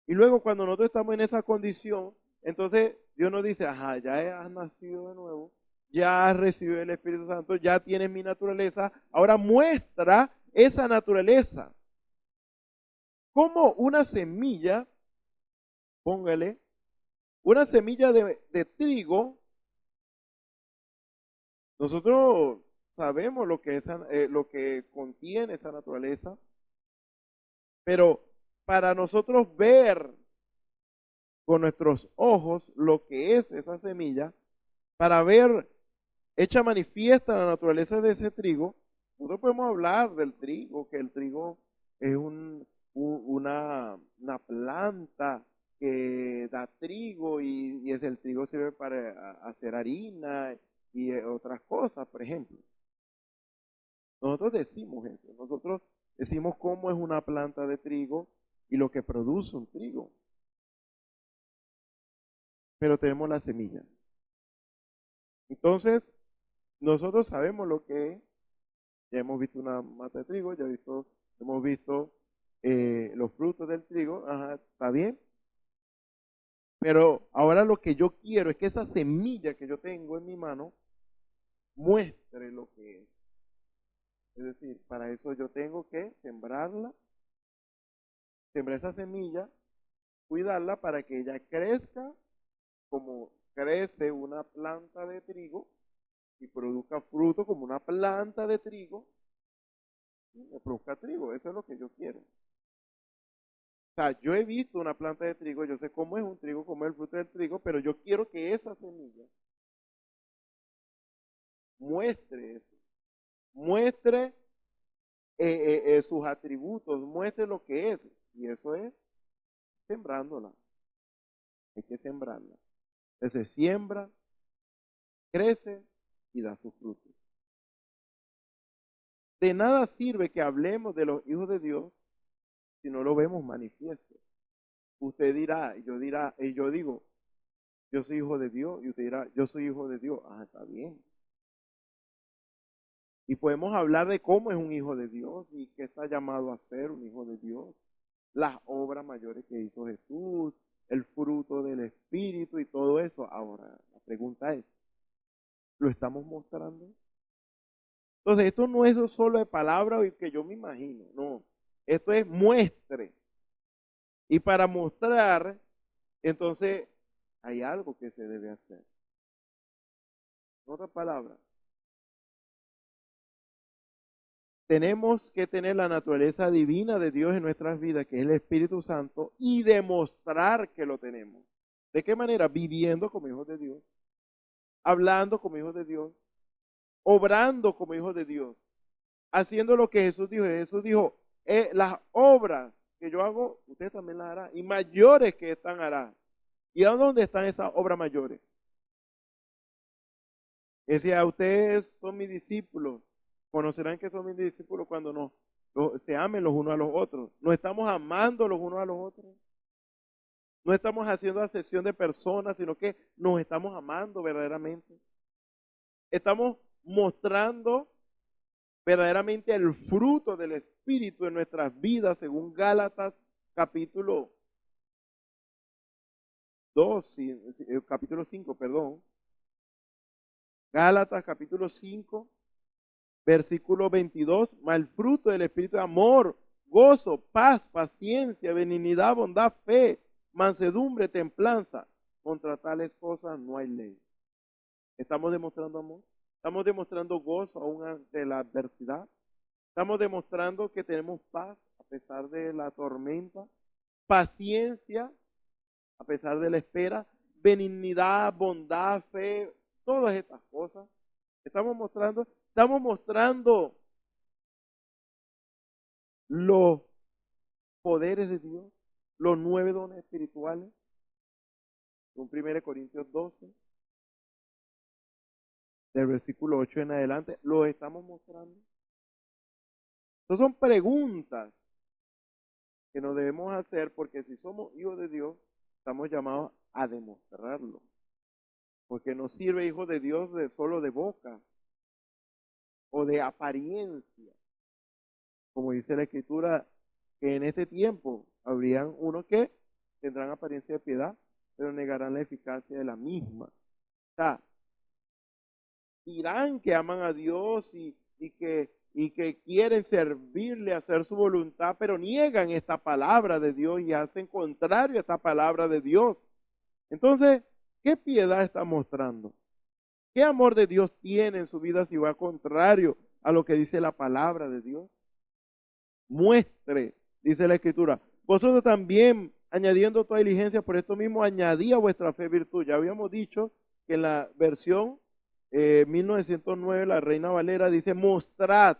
Y luego cuando nosotros estamos en esa condición, entonces Dios nos dice, ajá, ya has nacido de nuevo, ya has recibido el Espíritu Santo, ya tienes mi naturaleza, ahora muestra esa naturaleza. Como una semilla, póngale, una semilla de trigo, nosotros sabemos lo que, lo que contiene esa naturaleza, pero para nosotros ver con nuestros ojos lo que es esa semilla, para ver hecha manifiesta la naturaleza de ese trigo, nosotros podemos hablar del trigo, que el trigo es una planta que da trigo y el trigo sirve para hacer harina y otras cosas, por ejemplo. Nosotros decimos eso, nosotros decimos cómo es una planta de trigo y lo que produce un trigo. Pero tenemos la semilla. Entonces, nosotros sabemos lo que es. Ya hemos visto una mata de trigo, hemos visto los frutos del trigo, ajá, está bien. Pero ahora lo que yo quiero es que esa semilla que yo tengo en mi mano muestre lo que es. Es decir, para eso yo tengo que sembrarla, sembrar esa semilla, cuidarla para que ella crezca como crece una planta de trigo y produzca fruto como una planta de trigo y me produzca trigo. Eso es lo que yo quiero. O sea, yo he visto una planta de trigo, yo sé cómo es un trigo, cómo es el fruto del trigo, pero yo quiero que esa semilla muestre eso, muestre sus atributos, muestre lo que es, y eso es sembrándola. Hay que sembrarla. Entonces se siembra, crece y da sus frutos. De nada sirve que hablemos de los hijos de Dios si no lo vemos manifiesto. Usted dirá, y yo digo, yo soy hijo de Dios, y usted dirá, yo soy hijo de Dios. Ah, está bien. Y podemos hablar de cómo es un hijo de Dios y qué está llamado a ser un hijo de Dios. Las obras mayores que hizo Jesús, el fruto del Espíritu y todo eso. Ahora, la pregunta es, ¿lo estamos mostrando? Entonces, esto no es solo de palabra que yo me imagino, no. Esto es muestre. Y para mostrar, entonces, hay algo que se debe hacer. En otras palabras, tenemos que tener la naturaleza divina de Dios en nuestras vidas, que es el Espíritu Santo, y demostrar que lo tenemos. ¿De qué manera? Viviendo como hijos de Dios, hablando como hijos de Dios, obrando como hijos de Dios, haciendo lo que Jesús dijo. Jesús dijo, las obras que yo hago, ustedes también las harán, y mayores que están harán. ¿Y a dónde están esas obras mayores? Decía, ustedes son mis discípulos, conocerán que son mis discípulos cuando se amen los unos a los otros. ¿No estamos amando los unos a los otros? No estamos haciendo acepción de personas, sino que nos estamos amando verdaderamente. Estamos mostrando verdaderamente el fruto del Espíritu en nuestras vidas, según Gálatas capítulo 5, perdón. Gálatas capítulo 5, versículo 22, mas el fruto del Espíritu de amor, gozo, paz, paciencia, benignidad, bondad, fe, mansedumbre, templanza. Contra tales cosas no hay ley. ¿Estamos demostrando amor? ¿Estamos demostrando gozo aún ante la adversidad? ¿Estamos demostrando que tenemos paz a pesar de la tormenta? Paciencia a pesar de la espera, benignidad, bondad, fe, todas estas cosas. Estamos mostrando los poderes de Dios, los 9 dones espirituales, en 1 Corintios 12, del versículo 8 en adelante, los estamos mostrando. Estas son preguntas que nos debemos hacer, porque si somos hijos de Dios, estamos llamados a demostrarlo. Porque no sirve hijo de Dios solo de boca o de apariencia. Como dice la Escritura, que en este tiempo habrían unos que tendrán apariencia de piedad, pero negarán la eficacia de la misma. O sea, dirán que aman a Dios y que quieren servirle, hacer su voluntad, pero niegan esta palabra de Dios y hacen contrario a esta palabra de Dios. Entonces, ¿qué piedad está mostrando? ¿Qué amor de Dios tiene en su vida si va contrario a lo que dice la palabra de Dios? Muestre, dice la Escritura. Vosotros también, añadiendo toda diligencia, por esto mismo añadí a vuestra fe virtud. Ya habíamos dicho que en la versión 1909, la Reina Valera dice, mostrad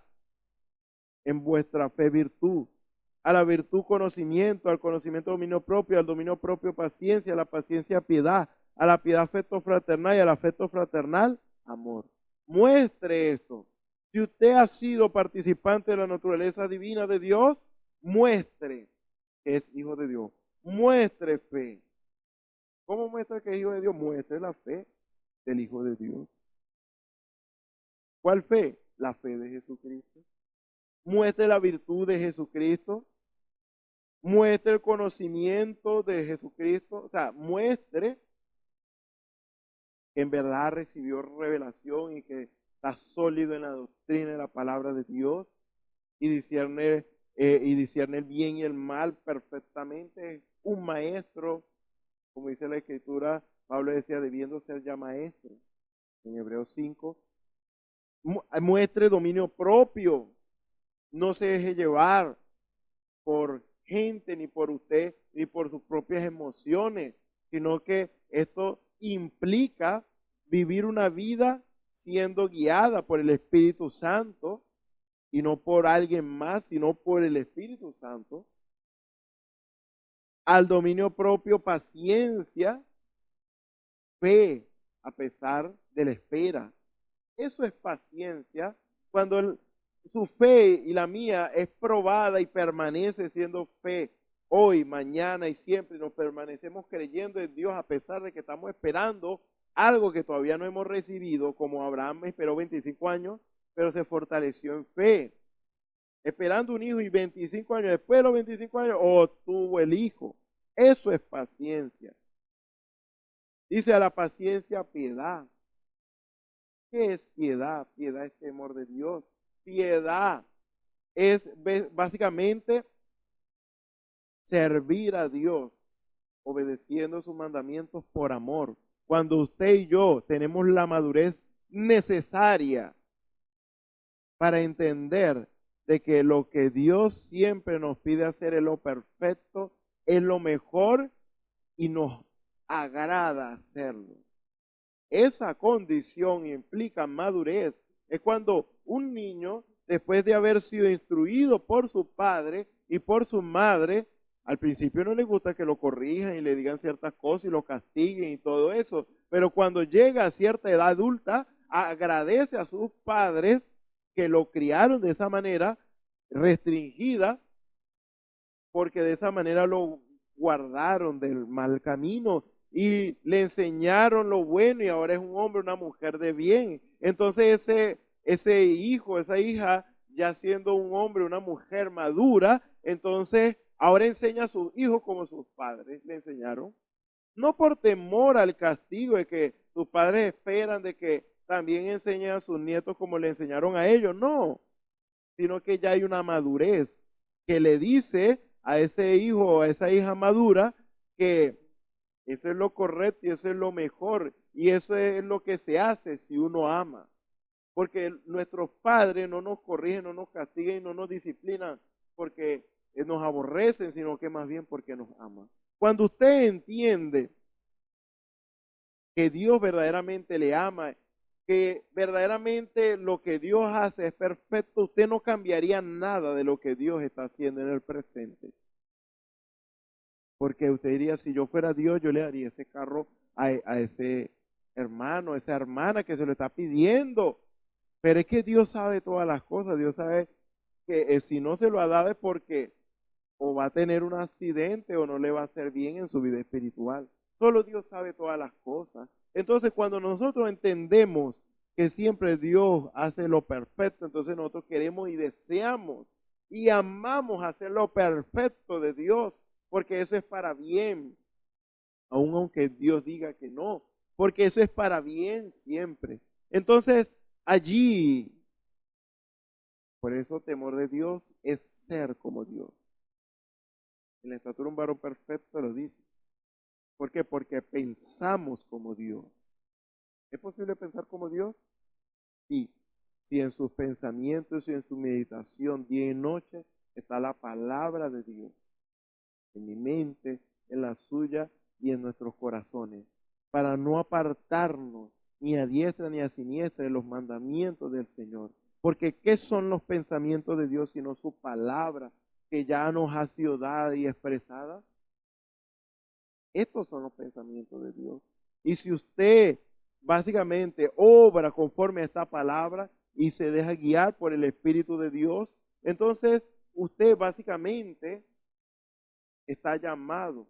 en vuestra fe virtud. A la virtud conocimiento, al conocimiento dominio propio, al dominio propio paciencia, a la paciencia piedad, a la piedad afecto fraternal y al afecto fraternal amor. Muestre esto. Si usted ha sido participante de la naturaleza divina de Dios, muestre que es hijo de Dios. Muestre fe. ¿Cómo muestra que es hijo de Dios? Muestre la fe del Hijo de Dios. ¿Cuál fe? La fe de Jesucristo. Muestre la virtud de Jesucristo. Muestre el conocimiento de Jesucristo. O sea, muestre que en verdad recibió revelación y que está sólido en la doctrina de la palabra de Dios y discierne el bien y el mal perfectamente. Un maestro, como dice la Escritura, Pablo decía, debiendo ser ya maestro, en Hebreos 5. Muestre dominio propio, no se deje llevar por gente, ni por usted, ni por sus propias emociones, sino que esto implica vivir una vida siendo guiada por el Espíritu Santo, y no por alguien más, sino por el Espíritu Santo. Al dominio propio, paciencia, fe, a pesar de la espera. Eso es paciencia, cuando su fe y la mía es probada y permanece siendo fe hoy, mañana y siempre. Nos permanecemos creyendo en Dios a pesar de que estamos esperando algo que todavía no hemos recibido, como Abraham esperó 25 años, pero se fortaleció en fe. Esperando un hijo y 25 años, después de los 25 años, obtuvo el hijo. Eso es paciencia. Dice a la paciencia piedad. ¿Qué es piedad? Piedad es temor de Dios. Piedad es básicamente servir a Dios, obedeciendo sus mandamientos por amor. Cuando usted y yo tenemos la madurez necesaria para entender de que lo que Dios siempre nos pide hacer es lo perfecto, es lo mejor y nos agrada hacerlo. Esa condición implica madurez. Es cuando un niño, después de haber sido instruido por su padre y por su madre, al principio no le gusta que lo corrijan y le digan ciertas cosas y lo castiguen y todo eso, pero cuando llega a cierta edad adulta, agradece a sus padres que lo criaron de esa manera restringida, porque de esa manera lo guardaron del mal camino y le enseñaron lo bueno y ahora es un hombre, una mujer de bien. Entonces ese hijo, esa hija, ya siendo un hombre, una mujer madura, entonces ahora enseña a sus hijos como sus padres le enseñaron. No por temor al castigo de que sus padres esperan de que también enseñen a sus nietos como le enseñaron a ellos, no, sino que ya hay una madurez que le dice a ese hijo o a esa hija madura que eso es lo correcto y eso es lo mejor y eso es lo que se hace si uno ama. Porque nuestros padres no nos corrigen, no nos castigan y no nos disciplinan porque nos aborrecen, sino que más bien porque nos aman. Cuando usted entiende que Dios verdaderamente le ama, que verdaderamente lo que Dios hace es perfecto, usted no cambiaría nada de lo que Dios está haciendo en el presente. Porque usted diría, si yo fuera Dios, yo le daría ese carro a ese hermano, a esa hermana que se lo está pidiendo. Pero es que Dios sabe todas las cosas. Dios sabe que si no se lo ha dado es porque o va a tener un accidente o no le va a hacer bien en su vida espiritual. Solo Dios sabe todas las cosas. Entonces, cuando nosotros entendemos que siempre Dios hace lo perfecto, entonces nosotros queremos y deseamos y amamos hacer lo perfecto de Dios, porque eso es para bien, aun aunque Dios diga que no, porque eso es para bien siempre. Entonces, allí, por eso temor de Dios es ser como Dios. En la estatura de un varón perfecto lo dice. ¿Por qué? Porque pensamos como Dios. ¿Es posible pensar como Dios? Sí. Si en sus pensamientos y en su meditación día y noche está la palabra de Dios. En mi mente, en la suya y en nuestros corazones. Para no apartarnos ni a diestra ni a siniestra de los mandamientos del Señor. Porque ¿qué son los pensamientos de Dios sino su palabra que ya nos ha sido dada y expresada? Estos son los pensamientos de Dios. Y si usted básicamente obra conforme a esta palabra y se deja guiar por el Espíritu de Dios, entonces usted básicamente está llamado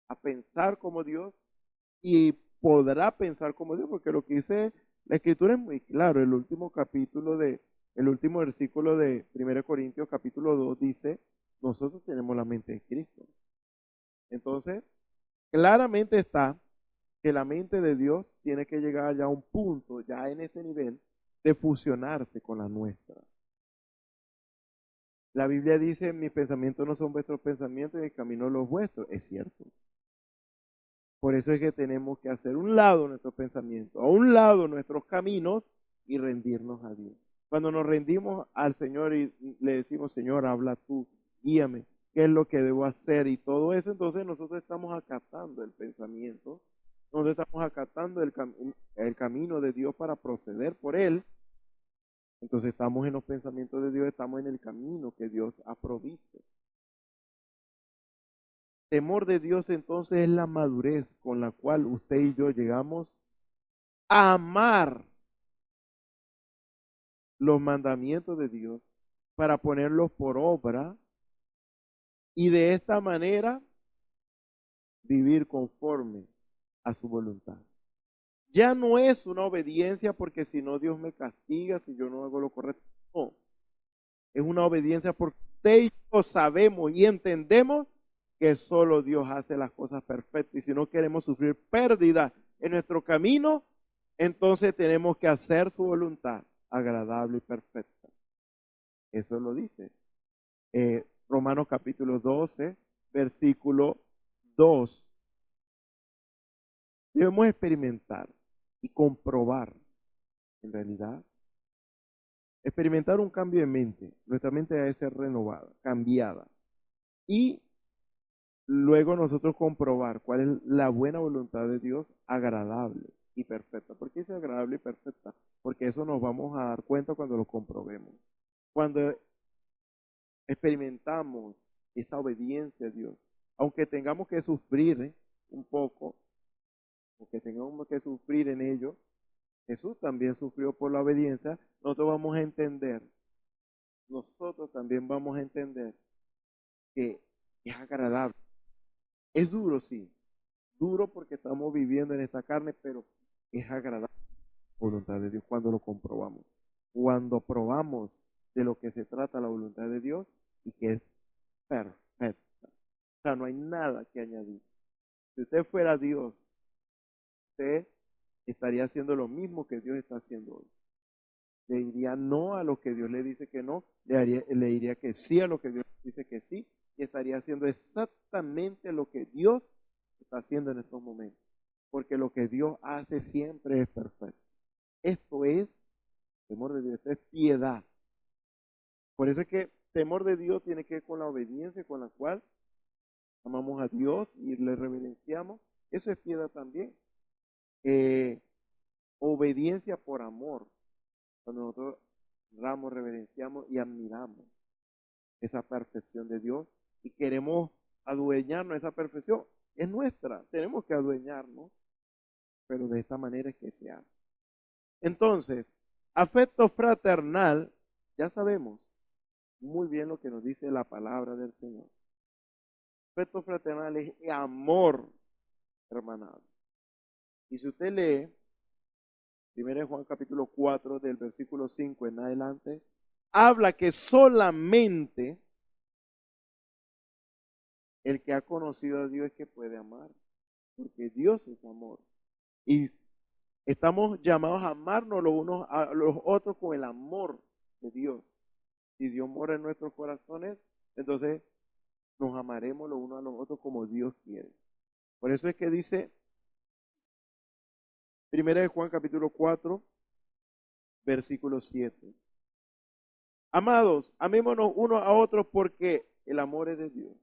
a pensar como Dios y podrá pensar como Dios, porque lo que dice la Escritura es muy claro. El último versículo de 1 Corintios capítulo 2 dice, nosotros tenemos la mente de Cristo. Entonces, claramente está que la mente de Dios tiene que llegar ya a un punto, ya en este nivel, de fusionarse con la nuestra. La Biblia dice, mis pensamientos no son vuestros pensamientos y el camino los vuestros. Es cierto. Por eso es que tenemos que hacer un lado nuestros pensamientos, a un lado nuestros caminos y rendirnos a Dios. Cuando nos rendimos al Señor y le decimos, Señor, habla tú, guíame, qué es lo que debo hacer y todo eso, entonces nosotros estamos acatando el pensamiento, nosotros estamos acatando el camino de Dios para proceder por él. Entonces estamos en los pensamientos de Dios, estamos en el camino que Dios ha provisto. Temor de Dios entonces es la madurez con la cual usted y yo llegamos a amar los mandamientos de Dios para ponerlos por obra y de esta manera vivir conforme a su voluntad. Ya no es una obediencia porque si no Dios me castiga si yo no hago lo correcto. No, es una obediencia porque usted y yo sabemos y entendemos que solo Dios hace las cosas perfectas y si no queremos sufrir pérdida en nuestro camino, entonces tenemos que hacer su voluntad agradable y perfecta. Eso lo dice Romanos capítulo 12, versículo 2. Debemos experimentar y comprobar, en realidad, experimentar un cambio de mente. Nuestra mente debe ser renovada, cambiada. Y luego nosotros comprobar cuál es la buena voluntad de Dios, agradable y perfecta. ¿Por qué dice agradable y perfecta? Porque eso nos vamos a dar cuenta cuando lo comprobemos. Cuando experimentamos esa obediencia a Dios, aunque tengamos que sufrir un poco, aunque tengamos que sufrir en ello, Jesús también sufrió por la obediencia, nosotros también vamos a entender que es agradable. Es duro, sí, duro porque estamos viviendo en esta carne, pero es agradable la voluntad de Dios cuando lo comprobamos. Cuando probamos de lo que se trata la voluntad de Dios y que es perfecta. O sea, no hay nada que añadir. Si usted fuera Dios, usted estaría haciendo lo mismo que Dios está haciendo hoy. Le diría no a lo que Dios le dice que no, le diría que sí a lo que Dios dice que sí, y estaría haciendo exactamente lo que Dios está haciendo en estos momentos. Porque lo que Dios hace siempre es perfecto. Esto es temor de Dios, esto es piedad. Por eso es que temor de Dios tiene que ver con la obediencia con la cual amamos a Dios y le reverenciamos. Eso es piedad también. Obediencia por amor. Cuando nosotros honramos, reverenciamos y admiramos esa perfección de Dios y queremos adueñarnos de esa perfección, es nuestra, tenemos que adueñarnos, pero de esta manera es que se hace. Entonces, afecto fraternal, ya sabemos muy bien lo que nos dice la palabra del Señor. Afecto fraternal es amor hermanado. Y si usted lee 1 Juan capítulo 4 del versículo 5 en adelante, habla que solamente el que ha conocido a Dios es que puede amar, porque Dios es amor. Y estamos llamados a amarnos los unos a los otros con el amor de Dios. Si Dios mora en nuestros corazones, entonces nos amaremos los unos a los otros como Dios quiere. Por eso es que dice 1 Juan capítulo 4, versículo 7. Amados, amémonos unos a otros porque el amor es de Dios.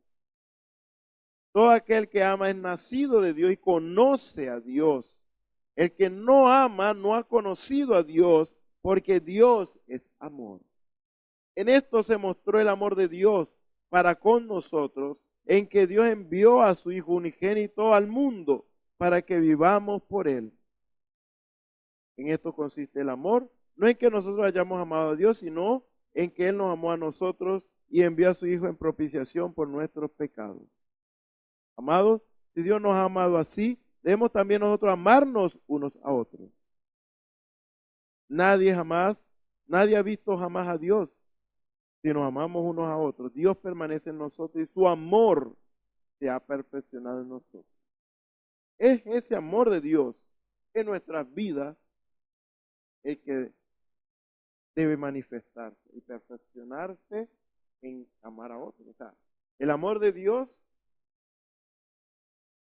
Todo aquel que ama es nacido de Dios y conoce a Dios. El que no ama no ha conocido a Dios porque Dios es amor. En esto se mostró el amor de Dios para con nosotros, en que Dios envió a su Hijo unigénito al mundo para que vivamos por Él. En esto consiste el amor, no en que nosotros hayamos amado a Dios, sino en que Él nos amó a nosotros y envió a su Hijo en propiciación por nuestros pecados. Amados, si Dios nos ha amado así, debemos también nosotros amarnos unos a otros. Nadie ha visto jamás a Dios. Si nos amamos unos a otros, Dios permanece en nosotros y su amor se ha perfeccionado en nosotros. Es ese amor de Dios en nuestras vidas el que debe manifestarse y perfeccionarse en amar a otros. O sea, el amor de Dios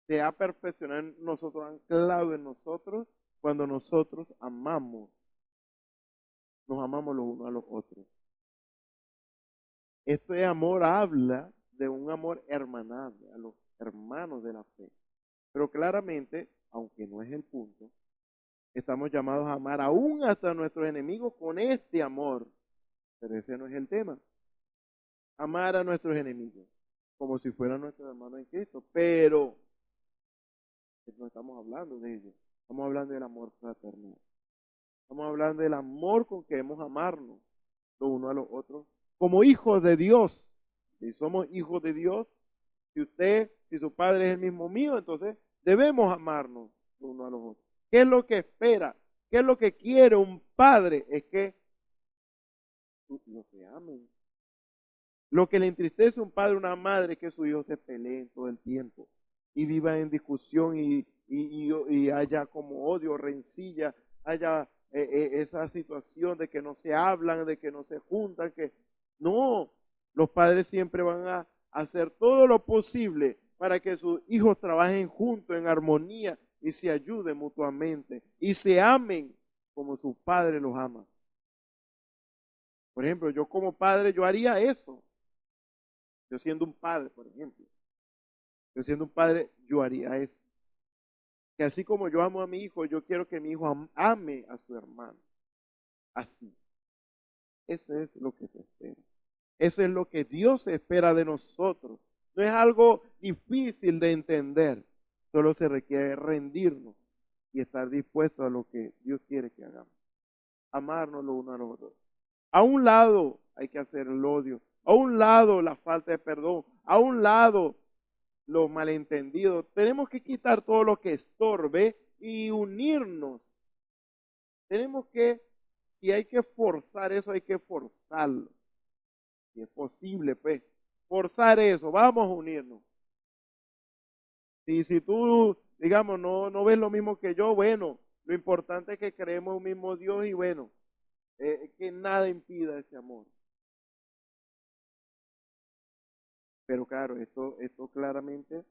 se ha perfeccionado en nosotros, anclado en nosotros, cuando nosotros amamos, nos amamos los unos a los otros. Este amor habla de un amor hermanable a los hermanos de la fe. Pero claramente, aunque no es el punto, estamos llamados a amar aún hasta a nuestros enemigos con este amor. Pero ese no es el tema. Amar a nuestros enemigos como si fueran nuestros hermanos en Cristo. Pero no estamos hablando de ellos. Estamos hablando del amor fraternal. Estamos hablando del amor con que debemos amarnos los unos a los otros como hijos de Dios. Si somos hijos de Dios, si su padre es el mismo mío, entonces debemos amarnos los unos a los otros. ¿Qué es lo que espera? ¿Qué es lo que quiere un padre? Es que sus hijos se amen. Lo que le entristece a un padre o una madre es que sus hijos se peleen todo el tiempo y vivan en discusión y haya como odio, rencilla, haya esa situación de que no se hablan, de que no se juntan, que no, Los padres siempre van a hacer todo lo posible para que sus hijos trabajen juntos en armonía y se ayuden mutuamente y se amen como sus padres los aman. Por ejemplo, yo como padre, yo haría eso. Yo siendo un padre, por ejemplo. Yo siendo un padre, yo haría eso. Que así como yo amo a mi hijo, yo quiero que mi hijo ame a su hermano. Así. Eso es lo que se espera. Eso es lo que Dios espera de nosotros. No es algo difícil de entender. Solo se requiere rendirnos y estar dispuestos a lo que Dios quiere que hagamos. Amarnos los unos a los otros. A un lado hay que hacer el odio. A un lado la falta de perdón. A un lado los malentendidos. Tenemos que quitar todo lo que estorbe y unirnos. Tenemos que, si hay que forzar eso, hay que forzarlo. Si es posible, pues, forzar eso. Vamos a unirnos. Y si tú, digamos, no ves lo mismo que yo, bueno, lo importante es que creemos en un mismo Dios y bueno, que nada impida ese amor. Pero claro, esto claramente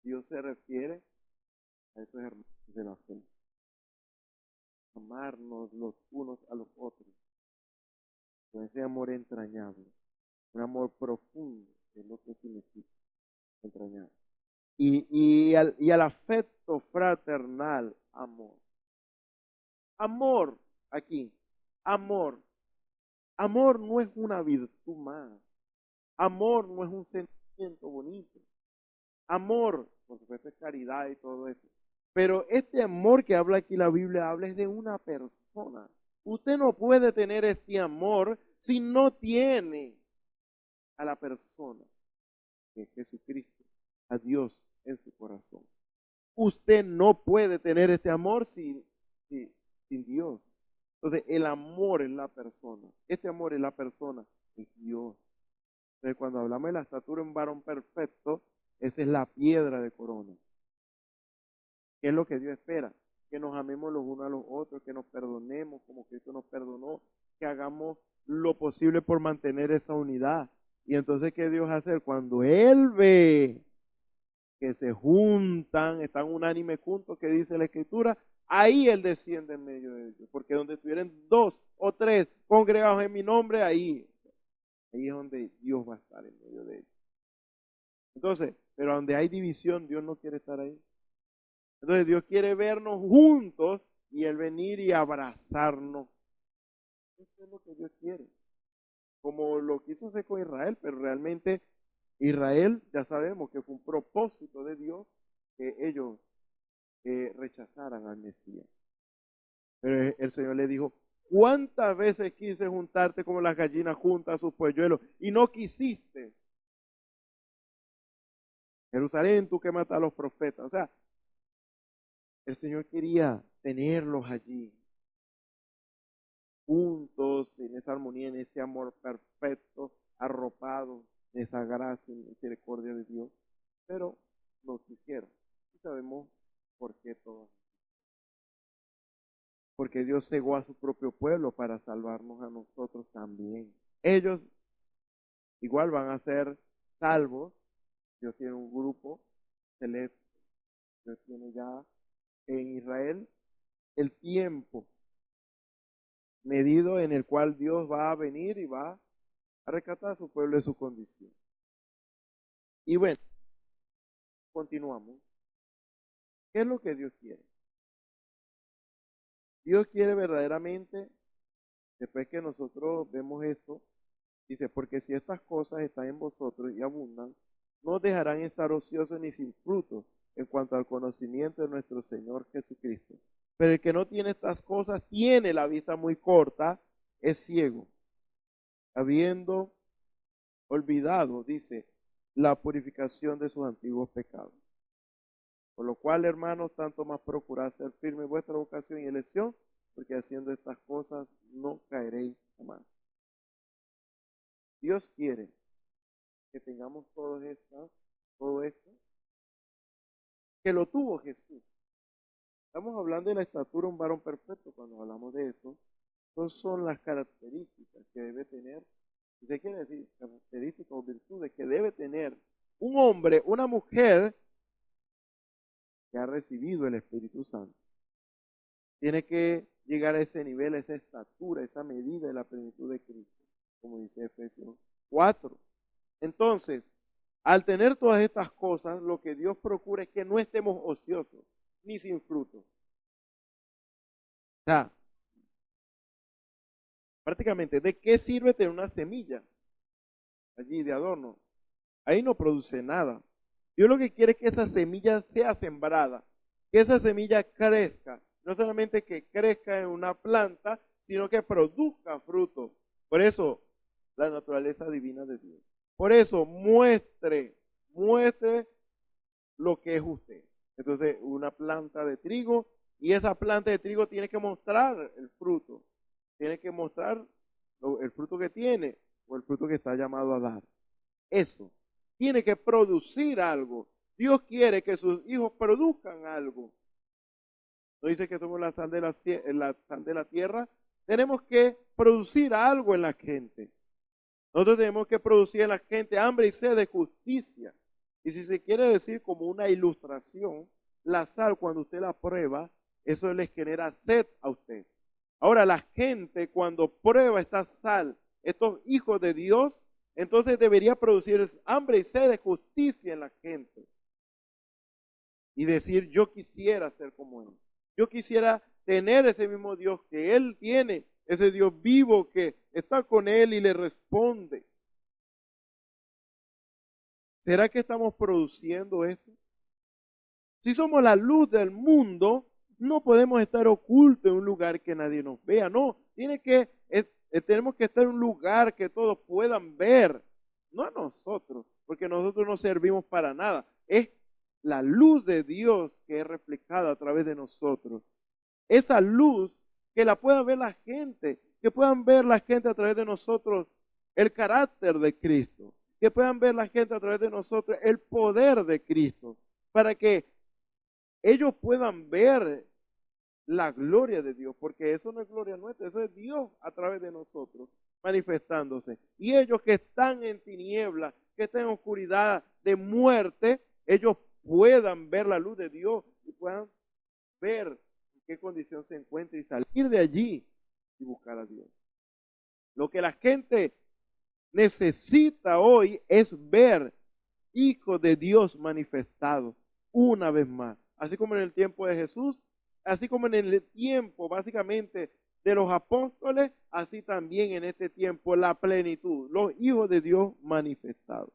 Dios se refiere a esos hermanos de la fe. Amarnos los unos a los otros. Con ese amor entrañable. Un amor profundo, que es lo que significa entrañable. Y al afecto fraternal, amor. Amor, aquí, amor. Amor no es una virtud más. Amor no es un sentimiento bonito. Amor, por supuesto, es caridad y todo eso. Pero este amor que habla aquí la Biblia habla es de una persona. Usted no puede tener este amor si no tiene a la persona, que es Jesucristo, a Dios en su corazón. Usted no puede tener este amor sin Dios. Entonces, el amor es la persona. Este amor es la persona, es Dios. Entonces, cuando hablamos de la estatura de un varón perfecto, esa es la piedra de corona. ¿Qué es lo que Dios espera? Que nos amemos los unos a los otros, que nos perdonemos como Cristo nos perdonó, que hagamos lo posible por mantener esa unidad. Y entonces, ¿qué Dios hace? Cuando Él ve que se juntan, están unánimes juntos, que dice la Escritura, ahí Él desciende en medio de ellos. Porque donde estuvieran 2 o 3 congregados en mi nombre, ahí es donde Dios va a estar en medio de ellos. Entonces, pero donde hay división, Dios no quiere estar ahí. Entonces Dios quiere vernos juntos y Él venir y abrazarnos. Eso es lo que Dios quiere. Como lo quiso hacer con Israel, pero realmente Israel ya sabemos que fue un propósito de Dios que ellos rechazaran al Mesías. Pero el Señor le dijo, ¿cuántas veces quise juntarte como las gallinas juntan a sus polluelos y no quisiste? Jerusalén, tú que matas a los profetas. O sea, el Señor quería tenerlos allí, juntos, en esa armonía, en ese amor perfecto, arropados en esa gracia y misericordia de Dios. Pero no quisieron. Y sabemos por qué todo. Porque Dios cegó a su propio pueblo para salvarnos a nosotros también. Ellos igual van a ser salvos. Dios tiene un grupo celeste. Dios tiene ya en Israel el tiempo medido en el cual Dios va a venir y va a rescatar a su pueblo de su condición. Y bueno, continuamos. ¿Qué es lo que Dios quiere? Dios quiere verdaderamente, después que nosotros vemos esto, dice, porque si estas cosas están en vosotros y abundan, no os dejarán estar ociosos ni sin fruto en cuanto al conocimiento de nuestro Señor Jesucristo. Pero el que no tiene estas cosas tiene la vista muy corta, es ciego, habiendo olvidado, dice, la purificación de sus antiguos pecados. Por lo cual, hermanos, tanto más procurad ser firmes en vuestra vocación y elección, porque haciendo estas cosas no caeréis jamás. Dios quiere que tengamos todo esto, que lo tuvo Jesús. Estamos hablando de la estatura de un varón perfecto cuando hablamos de esto. Esas son las características que debe tener Y se quiere decir características o virtudes que debe tener un hombre, una mujer que ha recibido el Espíritu Santo. Tiene que llegar a ese nivel, a esa estatura, a esa medida de la plenitud de Cristo, como dice Efesios 4. Entonces, al tener todas estas cosas, lo que Dios procura es que no estemos ociosos, ni sin fruto. O sea, prácticamente, ¿de qué sirve tener una semilla allí de adorno? Ahí no produce nada. Dios lo que quiere es que esa semilla sea sembrada, que esa semilla crezca. No solamente que crezca en una planta, sino que produzca fruto. Por eso, la naturaleza divina de Dios. Por eso, muestre lo que es usted. Entonces, una planta de trigo, y esa planta de trigo tiene que mostrar el fruto. Tiene que mostrar el fruto que tiene o el fruto que está llamado a dar. Eso. Tiene que producir algo. Dios quiere que sus hijos produzcan algo. No dice que somos la sal de la tierra. Tenemos que producir algo en la gente. Nosotros tenemos que producir en la gente hambre y sed de justicia. Y si se quiere decir como una ilustración, la sal cuando usted la prueba, eso les genera sed a usted. Ahora la gente cuando prueba esta sal, estos hijos de Dios, entonces debería producir hambre y sed de justicia en la gente. Y decir, yo quisiera ser como Él. Yo quisiera tener ese mismo Dios que Él tiene, ese Dios vivo que está con Él y le responde. ¿Será que estamos produciendo esto? Si somos la luz del mundo, no podemos estar ocultos en un lugar que nadie nos vea. No, tenemos que estar en un lugar que todos puedan ver. No a nosotros, porque nosotros no servimos para nada. Es la luz de Dios que es reflejada a través de nosotros. Esa luz que la pueda ver la gente, que puedan ver la gente a través de nosotros el carácter de Cristo, que puedan ver la gente a través de nosotros el poder de Cristo, para que ellos puedan ver la gloria de Dios, porque eso no es gloria nuestra, eso es Dios a través de nosotros manifestándose. Y ellos que están en tiniebla, que están en oscuridad de muerte, ellos puedan ver la luz de Dios y puedan ver en qué condición se encuentra y salir de allí y buscar a Dios. Lo que la gente necesita hoy es ver hijos de Dios manifestados una vez más, así como en el tiempo de Jesús, así como en el tiempo básicamente de los apóstoles, así también en este tiempo la plenitud, los hijos de Dios manifestados.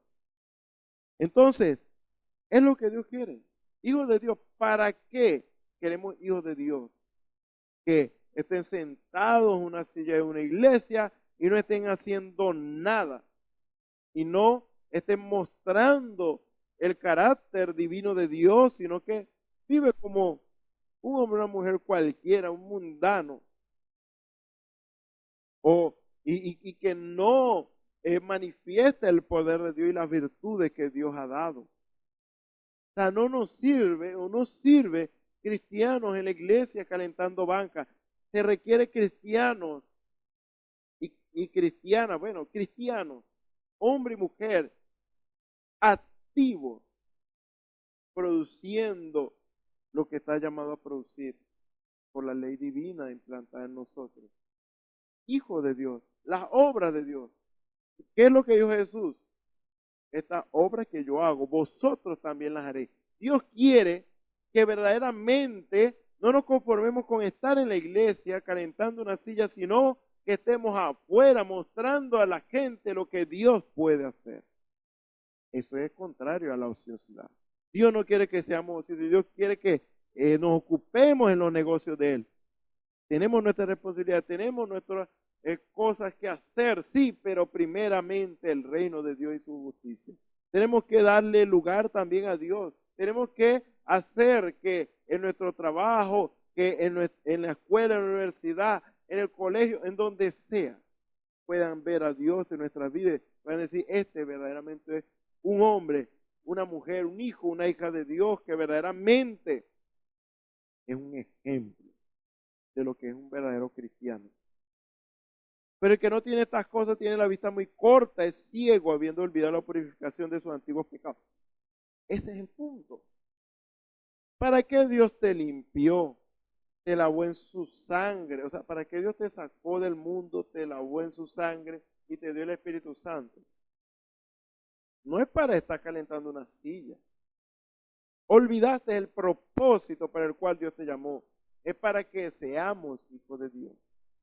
Entonces, es lo que Dios quiere. Hijos de Dios, ¿para qué queremos hijos de Dios? Que estén sentados en una silla de una iglesia y no estén haciendo nada y no estén mostrando el carácter divino de Dios, sino que vive como un hombre o una mujer cualquiera, un mundano, y que no manifiesta el poder de Dios y las virtudes que Dios ha dado. O sea, no nos sirve o no sirve cristianos en la iglesia calentando banca. Se requiere cristianos y cristianas, bueno, cristianos, hombre y mujer, activos, produciendo lo que está llamado a producir por la ley divina implantada en nosotros. Hijos de Dios, las obras de Dios. ¿Qué es lo que dijo Jesús? Estas obras que yo hago, vosotros también las haréis. Dios quiere que verdaderamente no nos conformemos con estar en la iglesia calentando una silla, sino que estemos afuera mostrando a la gente lo que Dios puede hacer. Eso es contrario a la ociosidad. Dios no quiere que seamos ociosos, Dios quiere que nos ocupemos en los negocios de Él. Tenemos nuestra responsabilidad, tenemos nuestras cosas que hacer, sí, pero primeramente el reino de Dios y su justicia. Tenemos que darle lugar también a Dios. Tenemos que hacer que en nuestro trabajo, que en la escuela, en la universidad, en el colegio, en donde sea, puedan ver a Dios en nuestras vidas. Puedan decir, este verdaderamente es un hombre, una mujer, un hijo, una hija de Dios que verdaderamente es un ejemplo de lo que es un verdadero cristiano. Pero el que no tiene estas cosas tiene la vista muy corta, es ciego, habiendo olvidado la purificación de sus antiguos pecados. Ese es el punto. ¿Para qué Dios te limpió? Te lavó en su sangre. O sea, ¿para qué Dios te sacó del mundo, te lavó en su sangre y te dio el Espíritu Santo? No es para estar calentando una silla. Olvidaste el propósito para el cual Dios te llamó. Es para que seamos hijos de Dios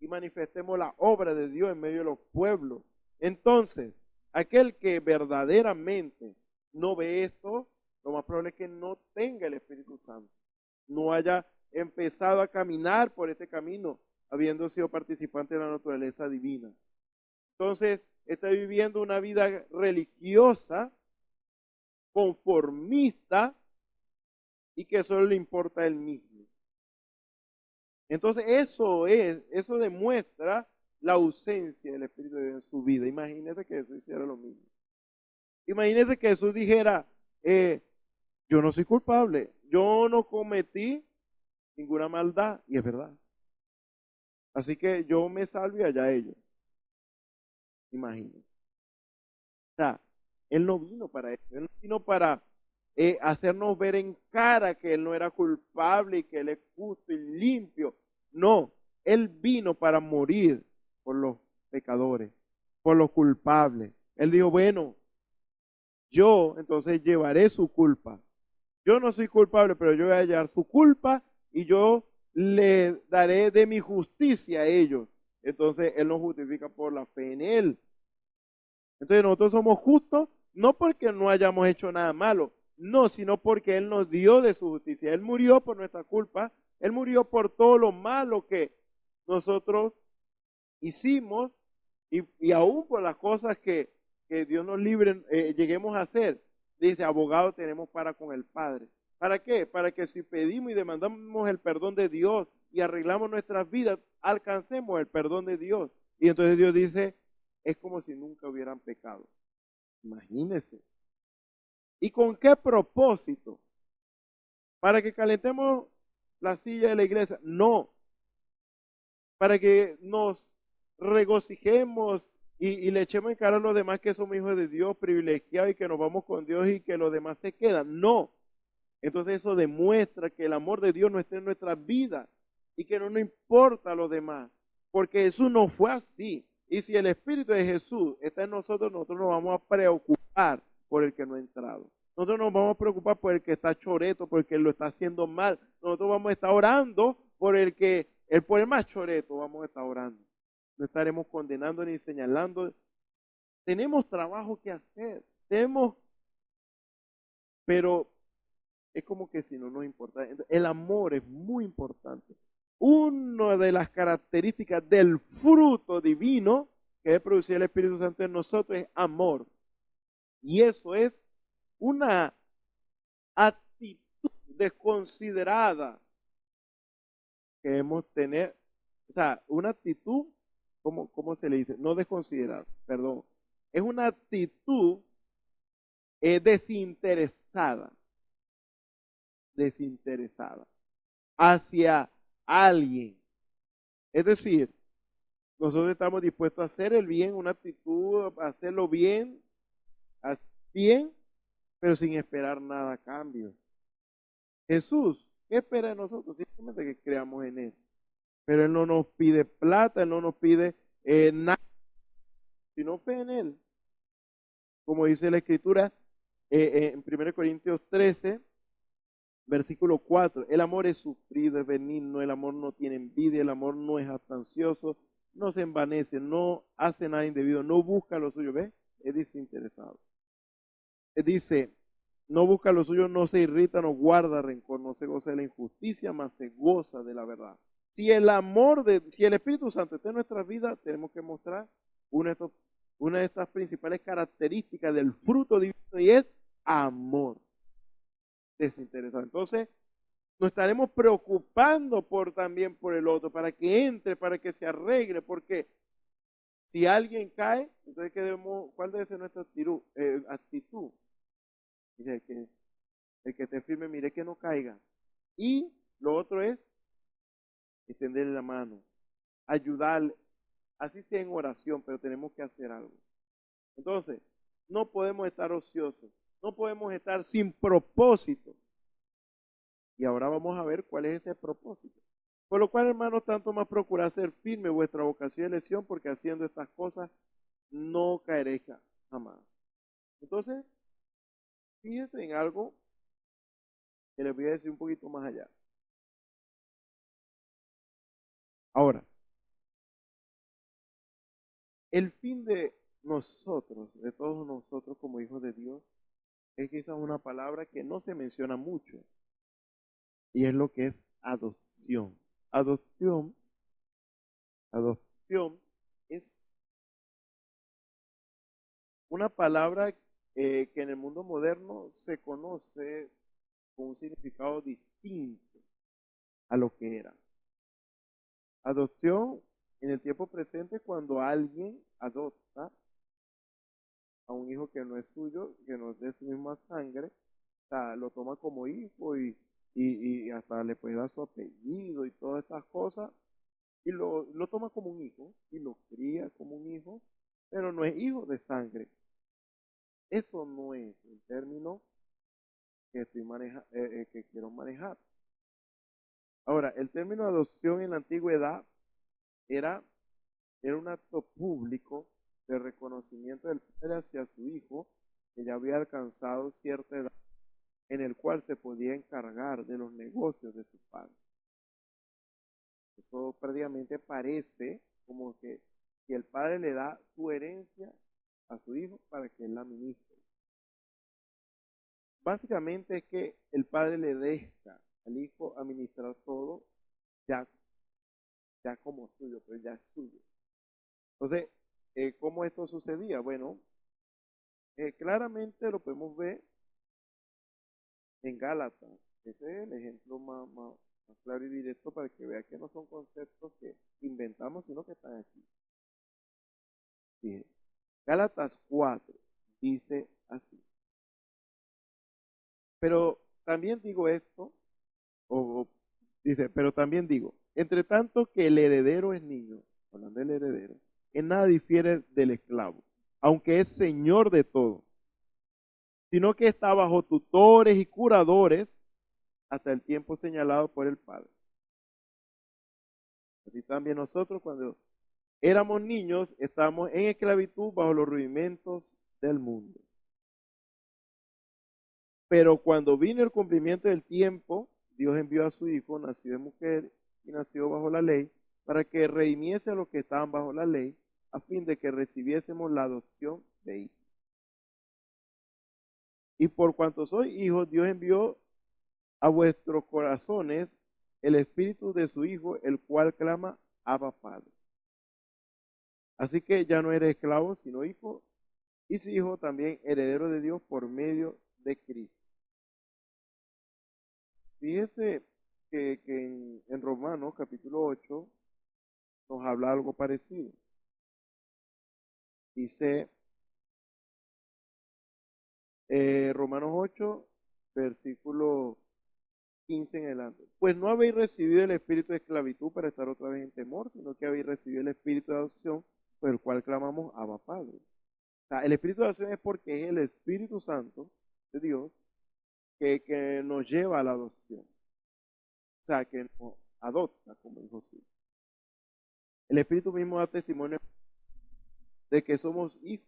y manifestemos la obra de Dios en medio de los pueblos. Entonces, aquel que verdaderamente no ve esto, lo más probable es que no tenga el Espíritu Santo. No haya empezado a caminar por este camino, habiendo sido participante de la naturaleza divina. Entonces, está viviendo una vida religiosa, conformista, y que solo le importa a él mismo. Entonces, eso demuestra la ausencia del Espíritu de Dios en su vida. Imagínese que Jesús hiciera lo mismo. Imagínese que Jesús dijera, yo no soy culpable, yo no cometí ninguna maldad, y es verdad. Así que yo me salvo y allá ellos. Imagínense. O sea, Él no vino para eso, Él no vino para hacernos ver en cara que Él no era culpable y que Él es justo y limpio. No, Él vino para morir por los pecadores, por los culpables. Él dijo, bueno, yo entonces llevaré su culpa. Yo no soy culpable, pero yo voy a llevar su culpa y yo le daré de mi justicia a ellos. Entonces Él nos justifica por la fe en Él. Entonces nosotros somos justos no porque no hayamos hecho nada malo, no, sino porque Él nos dio de su justicia. Él murió por nuestra culpa, Él murió por todo lo malo que nosotros hicimos y aún por las cosas que Dios nos libre, lleguemos a hacer. Dice, abogado tenemos para con el Padre. ¿Para qué? Para que si pedimos y demandamos el perdón de Dios y arreglamos nuestras vidas, alcancemos el perdón de Dios. Y entonces Dios dice, es como si nunca hubieran pecado. Imagínense. ¿Y con qué propósito? ¿Para que calentemos la silla de la iglesia? No. Para que nos regocijemos y le echemos en cara a los demás que somos hijos de Dios, privilegiados y que nos vamos con Dios y que los demás se quedan. No. Entonces eso demuestra que el amor de Dios no está en nuestra vida y que no nos importa a los demás. Porque Jesús no fue así. Y si el Espíritu de Jesús está en nosotros, nosotros nos vamos a preocupar por el que no ha entrado. Nosotros nos vamos a preocupar por el que está choreto, por el que lo está haciendo mal. Nosotros vamos a estar orando por por el más choreto, vamos a estar orando. No estaremos condenando ni señalando. Tenemos trabajo que hacer. Pero es como que si no nos importa. El amor es muy importante. Una de las características del fruto divino que debe producir el Espíritu Santo en nosotros es amor. Y eso es una actitud desconsiderada que debemos tener. O sea, una actitud, ¿cómo se le dice? No desconsiderada, perdón. Es una actitud desinteresada hacia alguien. Es decir, nosotros estamos dispuestos a hacer el bien, una actitud, a hacerlo bien, pero sin esperar nada a cambio. Jesús, ¿qué espera de nosotros? Simplemente que creamos en Él. Pero Él no nos pide plata, Él no nos pide nada, sino fe en Él. Como dice la Escritura en 1 Corintios 13, versículo 4, el amor es sufrido, es benigno, el amor no tiene envidia, el amor no es jactancioso, no se envanece, no hace nada indebido, no busca lo suyo, ¿ves? Es desinteresado. Dice, no busca lo suyo, no se irrita, no guarda rencor, no se goza de la injusticia, mas se goza de la verdad. Si el Espíritu Santo está en nuestras vidas, tenemos que mostrar una de estas principales características del fruto divino y es amor desinteresado. Entonces, nos estaremos preocupando también por el otro, para que entre, para que se arregle, porque si alguien cae, entonces ¿cuál debe ser nuestra actitud? Dice que el que esté firme, mire que no caiga. Y lo otro es extenderle la mano, ayudarle así sea en oración, pero tenemos que hacer algo. Entonces, no podemos estar ociosos, no podemos estar sin propósito. Y ahora vamos a ver cuál es ese propósito. Por lo cual, hermanos, tanto más procurad ser firme vuestra vocación y elección, porque haciendo estas cosas no caeréis jamás. Entonces, fíjense en algo que les voy a decir un poquito más allá. Ahora, el fin de nosotros, de todos nosotros como hijos de Dios, es quizás una palabra que no se menciona mucho, y es lo que es adopción. Adopción es una palabra que en el mundo moderno se conoce con un significado distinto a lo que era. Adopción en el tiempo presente cuando alguien adopta a un hijo que no es suyo, que no es de su misma sangre, o sea, lo toma como hijo y hasta le puede dar su apellido y todas estas cosas, y lo toma como un hijo y lo cría como un hijo, pero no es hijo de sangre. Eso no es el término que que quiero manejar. Ahora, el término adopción en la antigüedad era un acto público de reconocimiento del padre hacia su hijo, que ya había alcanzado cierta edad, en el cual se podía encargar de los negocios de su padre. Eso prácticamente parece como que el padre le da su herencia a su hijo para que él la administre. Básicamente es que el padre le deja al hijo administrar todo ya como suyo, pues ya es suyo. Entonces, ¿cómo esto sucedía? Bueno, claramente lo podemos ver en Gálatas. Ese es el ejemplo más claro y directo para que vea que no son conceptos que inventamos, sino que están aquí. Bien. Gálatas 4 dice así. Pero también digo esto, dice, pero también digo, entre tanto que el heredero es niño, hablando del heredero, en nada difiere del esclavo, aunque es señor de todo, sino que está bajo tutores y curadores hasta el tiempo señalado por el Padre. Así también nosotros cuando éramos niños estábamos en esclavitud bajo los rudimentos del mundo. Pero cuando vino el cumplimiento del tiempo, Dios envió a su Hijo, nacido de mujer y nacido bajo la ley, para que redimiese a los que estaban bajo la ley, a fin de que recibiésemos la adopción de hijos. Y por cuanto sois hijos, Dios envió a vuestros corazones el espíritu de su Hijo, el cual clama, Abba Padre. Así que ya no eres esclavo, sino hijo, y si hijo también heredero de Dios por medio de Cristo. Fíjese que en Romanos capítulo 8 nos habla algo parecido. Dice Romanos 8, versículo 15 en adelante. Pues no habéis recibido el espíritu de esclavitud para estar otra vez en temor, sino que habéis recibido el espíritu de adopción, por el cual clamamos Abba Padre. O sea, el espíritu de adopción es porque es el Espíritu Santo de Dios que nos lleva a la adopción. O sea, que nos adopta como hijos suyos. El Espíritu mismo da testimonio de que somos hijos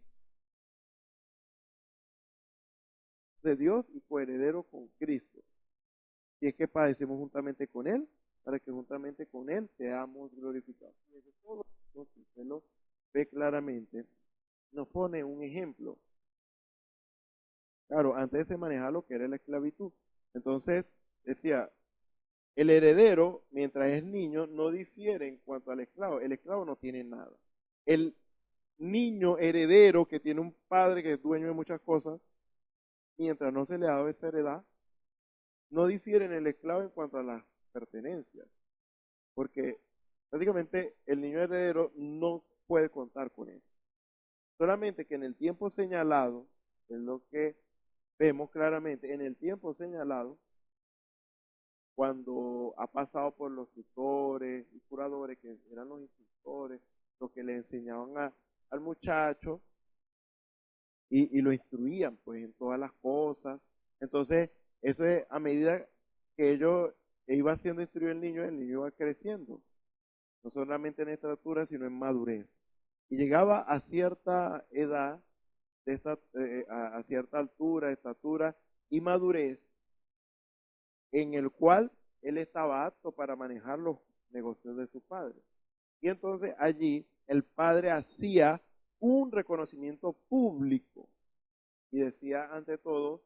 de Dios y coherederos con Cristo. Y es que padecemos juntamente con Él, para que juntamente con Él seamos glorificados. Todo esto, si usted lo ve claramente, nos pone un ejemplo. Claro, antes de manejar lo que era la esclavitud. Entonces, decía, el heredero, mientras es niño, no difiere en cuanto al esclavo. El esclavo no tiene nada. El niño heredero que tiene un padre que es dueño de muchas cosas, mientras no se le ha dado esa heredad, no difiere en el esclavo en cuanto a las pertenencias. Porque prácticamente el niño heredero no puede contar con eso. Solamente que en el tiempo señalado, es lo que vemos claramente, en el tiempo señalado, cuando ha pasado por los tutores y curadores, que eran los instructores, lo que le enseñaban al muchacho y lo instruían pues en todas las cosas. Entonces, eso es a medida que ellos iba siendo instruido el niño iba creciendo, no solamente en estatura, sino en madurez. Y llegaba a cierta edad, a cierta altura, estatura y madurez, en el cual él estaba apto para manejar los negocios de su padre. Y entonces allí el padre hacía un reconocimiento público y decía ante todo,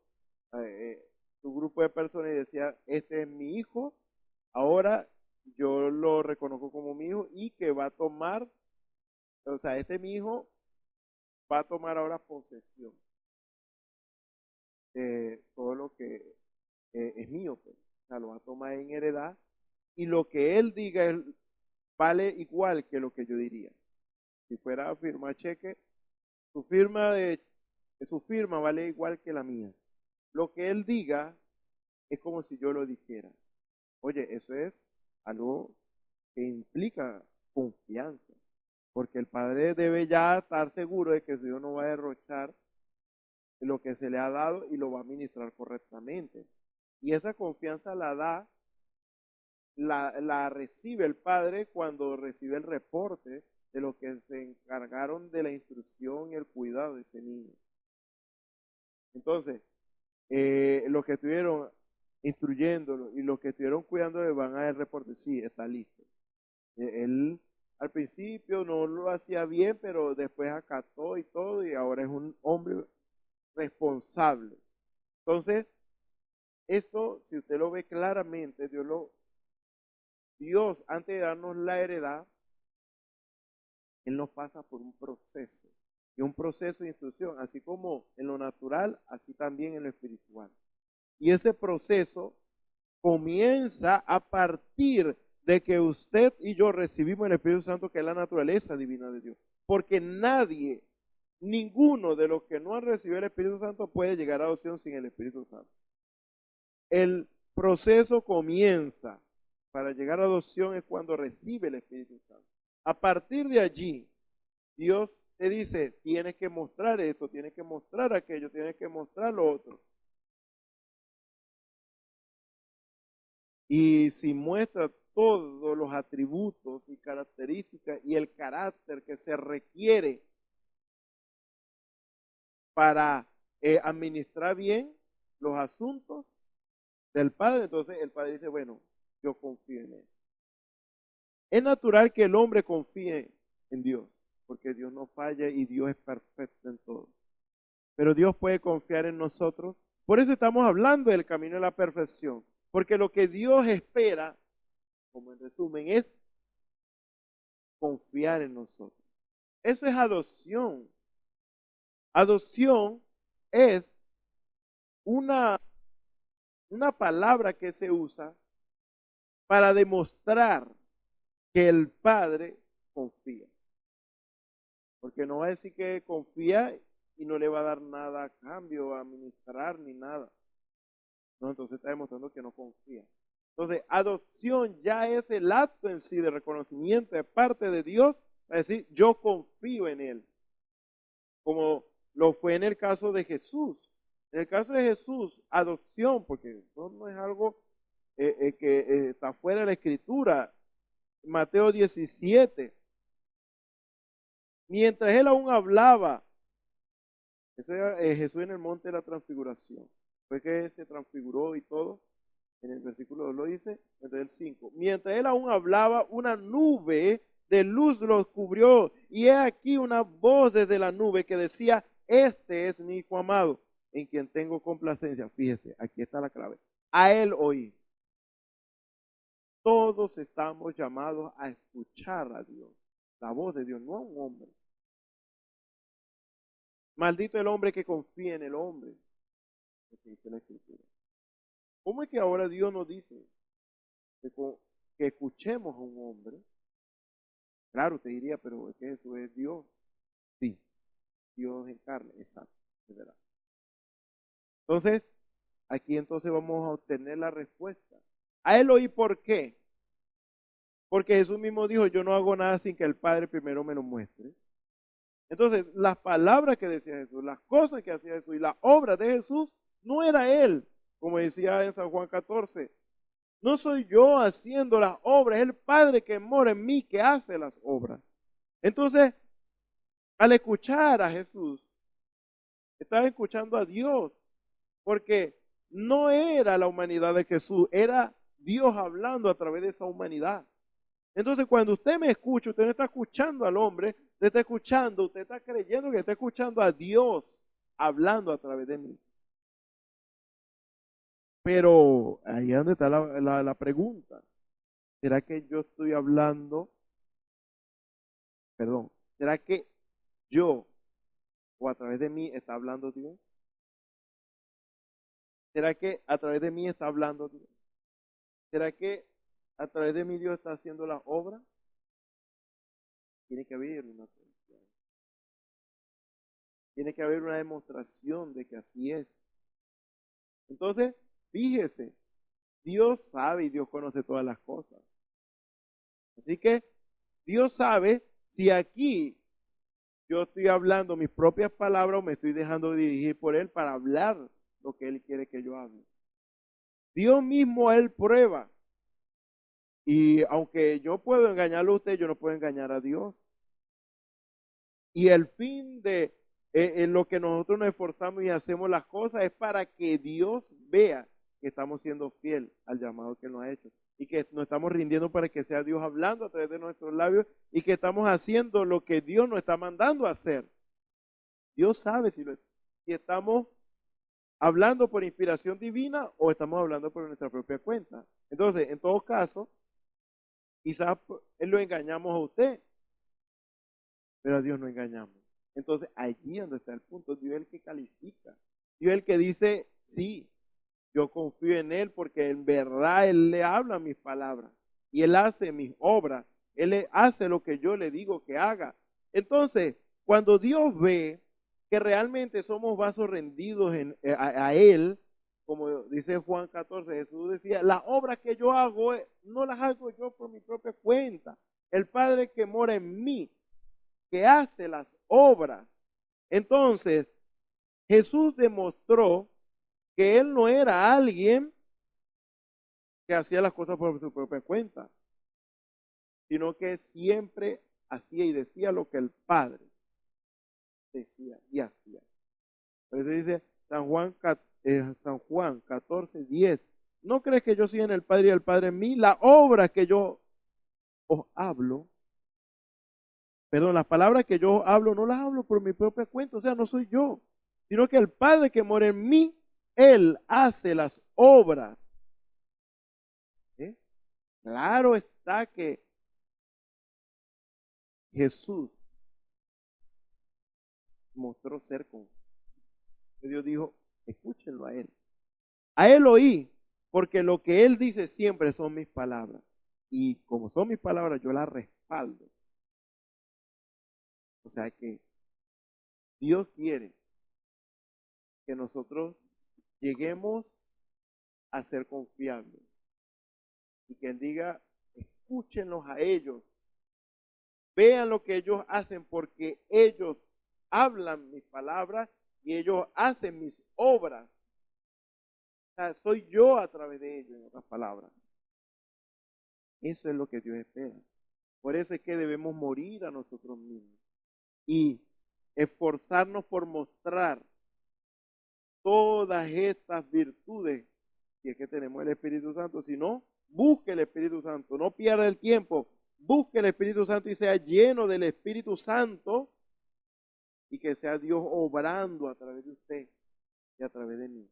su grupo de personas, y decía, este es mi hijo, ahora yo lo reconozco como mi hijo y que va a tomar, o sea, este mi hijo va a tomar ahora posesión de todo lo que es mío, pues. O sea, lo va a tomar en heredad y lo que él diga vale igual que lo que yo diría. Si fuera a firmar cheque, su firma vale igual que la mía. Lo que él diga es como si yo lo dijera. Oye, eso es algo que implica confianza, porque el padre debe ya estar seguro de que su hijo no va a derrochar lo que se le ha dado y lo va a administrar correctamente. Y esa confianza la recibe el padre cuando recibe el reporte de lo que se encargaron de la instrucción y el cuidado de ese niño. Entonces, los que estuvieron instruyéndolo y los que estuvieron cuidándolo van a dar el reporte, sí, está listo. Él al principio no lo hacía bien, pero después acató y todo, y ahora es un hombre responsable. Entonces, esto, si usted lo ve claramente, Dios, antes de darnos la heredad, Él nos pasa por un proceso, y un proceso de instrucción, así como en lo natural, así también en lo espiritual. Y ese proceso comienza a partir de que usted y yo recibimos el Espíritu Santo, que es la naturaleza divina de Dios. Porque nadie, ninguno de los que no han recibido el Espíritu Santo puede llegar a adopción sin el Espíritu Santo. El proceso comienza para llegar a adopción es cuando recibe el Espíritu Santo. A partir de allí, Dios te dice, tienes que mostrar esto, tienes que mostrar aquello, tienes que mostrar lo otro. Y si muestra todos los atributos y características y el carácter que se requiere para administrar bien los asuntos del Padre, entonces el Padre dice, bueno, yo confío en él. Es natural que el hombre confíe en Dios, porque Dios no falla y Dios es perfecto en todo. Pero Dios puede confiar en nosotros. Por eso estamos hablando del camino de la perfección, porque lo que Dios espera, como en resumen, es confiar en nosotros. Eso es adopción. Adopción es una palabra que se usa para demostrar que el Padre confía. Porque no va a decir que confía y no le va a dar nada a cambio, a administrar ni nada. No, entonces está demostrando que no confía. Entonces, adopción ya es el acto en sí de reconocimiento de parte de Dios, para decir, yo confío en Él. Como lo fue en el caso de Jesús. En el caso de Jesús, adopción, porque no es algo que está fuera de la Escritura. Mateo 17. Mientras él aún hablaba, eso era Jesús en el monte de la transfiguración. Fue que se transfiguró y todo. En el versículo 2 lo dice, desde el 5. Mientras él aún hablaba, una nube de luz los cubrió. Y he aquí una voz desde la nube que decía, este es mi hijo amado, en quien tengo complacencia. Fíjese, aquí está la clave. A él oí. Todos estamos llamados a escuchar a Dios, la voz de Dios, no a un hombre. Maldito el hombre que confía en el hombre, lo que dice la Escritura. ¿Cómo es que ahora Dios nos dice que escuchemos a un hombre? Claro, usted diría, pero es que Jesús es Dios. Sí, Dios en carne, exacto, es verdad. Entonces, aquí entonces vamos a obtener la respuesta. A él oí por qué. Porque Jesús mismo dijo, yo no hago nada sin que el Padre primero me lo muestre. Entonces, las palabras que decía Jesús, las cosas que hacía Jesús y la obra de Jesús, no era Él, como decía en San Juan 14. No soy yo haciendo las obras, es el Padre que mora en mí que hace las obras. Entonces, al escuchar a Jesús, estaba escuchando a Dios, porque no era la humanidad de Jesús, era Dios hablando a través de esa humanidad. Entonces, cuando usted me escucha, usted no está escuchando al hombre, usted está creyendo que está escuchando a Dios hablando a través de mí. Pero ahí es donde está la pregunta. ¿Será que yo estoy hablando? Perdón. ¿Será que yo o a través de mí está hablando Dios? ¿Será que a través de mí está hablando Dios? ¿Será que a través de mí Dios está haciendo la obra? Tiene que haber una atención. Tiene que haber una demostración de que así es. Entonces, fíjese, Dios sabe y Dios conoce todas las cosas. Así que Dios sabe si aquí yo estoy hablando mis propias palabras o me estoy dejando dirigir por Él para hablar lo que Él quiere que yo hable. Dios mismo Él prueba. Y aunque yo puedo engañarlo a usted, yo no puedo engañar a Dios. Y el fin de en lo que nosotros nos esforzamos y hacemos las cosas es para que Dios vea que estamos siendo fiel al llamado que Él nos ha hecho. Y que nos estamos rindiendo para que sea Dios hablando a través de nuestros labios y que estamos haciendo lo que Dios nos está mandando a hacer. Dios sabe si estamos hablando por inspiración divina o estamos hablando por nuestra propia cuenta. Entonces, en todo caso, quizás Él lo engañamos a usted, pero a Dios no engañamos. Entonces, allí es donde está el punto. Dios es el que califica. Dios es el que dice, sí, yo confío en Él porque en verdad Él le habla mis palabras y Él hace mis obras. Él hace lo que yo le digo que haga. Entonces, cuando Dios ve que realmente somos vasos rendidos a Él, como dice Juan 14, Jesús decía, las obras que yo hago, no las hago yo por mi propia cuenta. El Padre que mora en mí, que hace las obras. Entonces, Jesús demostró que Él no era alguien que hacía las cosas por su propia cuenta, sino que siempre hacía y decía lo que el Padre decía y hacía. Por eso dice San Juan 14, 10. ¿No crees que yo soy en el Padre y el Padre en mí? La obra que yo os hablo, perdón, las palabras que yo hablo no las hablo por mi propia cuenta, o sea, no soy yo, sino que el Padre que mora en mí, Él hace las obras. ¿Eh? Claro está que Jesús mostró ser confiado. Dios dijo, escúchenlo a Él. A Él oí, porque lo que Él dice siempre son mis palabras. Y como son mis palabras, yo las respaldo. O sea que Dios quiere que nosotros lleguemos a ser confiables. Y que Él diga, escúchenlos a ellos. Vean lo que ellos hacen porque ellos hablan mis palabras y ellos hacen mis obras. O sea, soy yo a través de ellos, en otras palabras. Eso es lo que Dios espera. Por eso es que debemos morir a nosotros mismos y esforzarnos por mostrar todas estas virtudes, si es que tenemos el Espíritu Santo. Si no, busque el Espíritu Santo, no pierda el tiempo, busque el Espíritu Santo y sea lleno del Espíritu Santo y que sea Dios obrando a través de usted y a través de mí.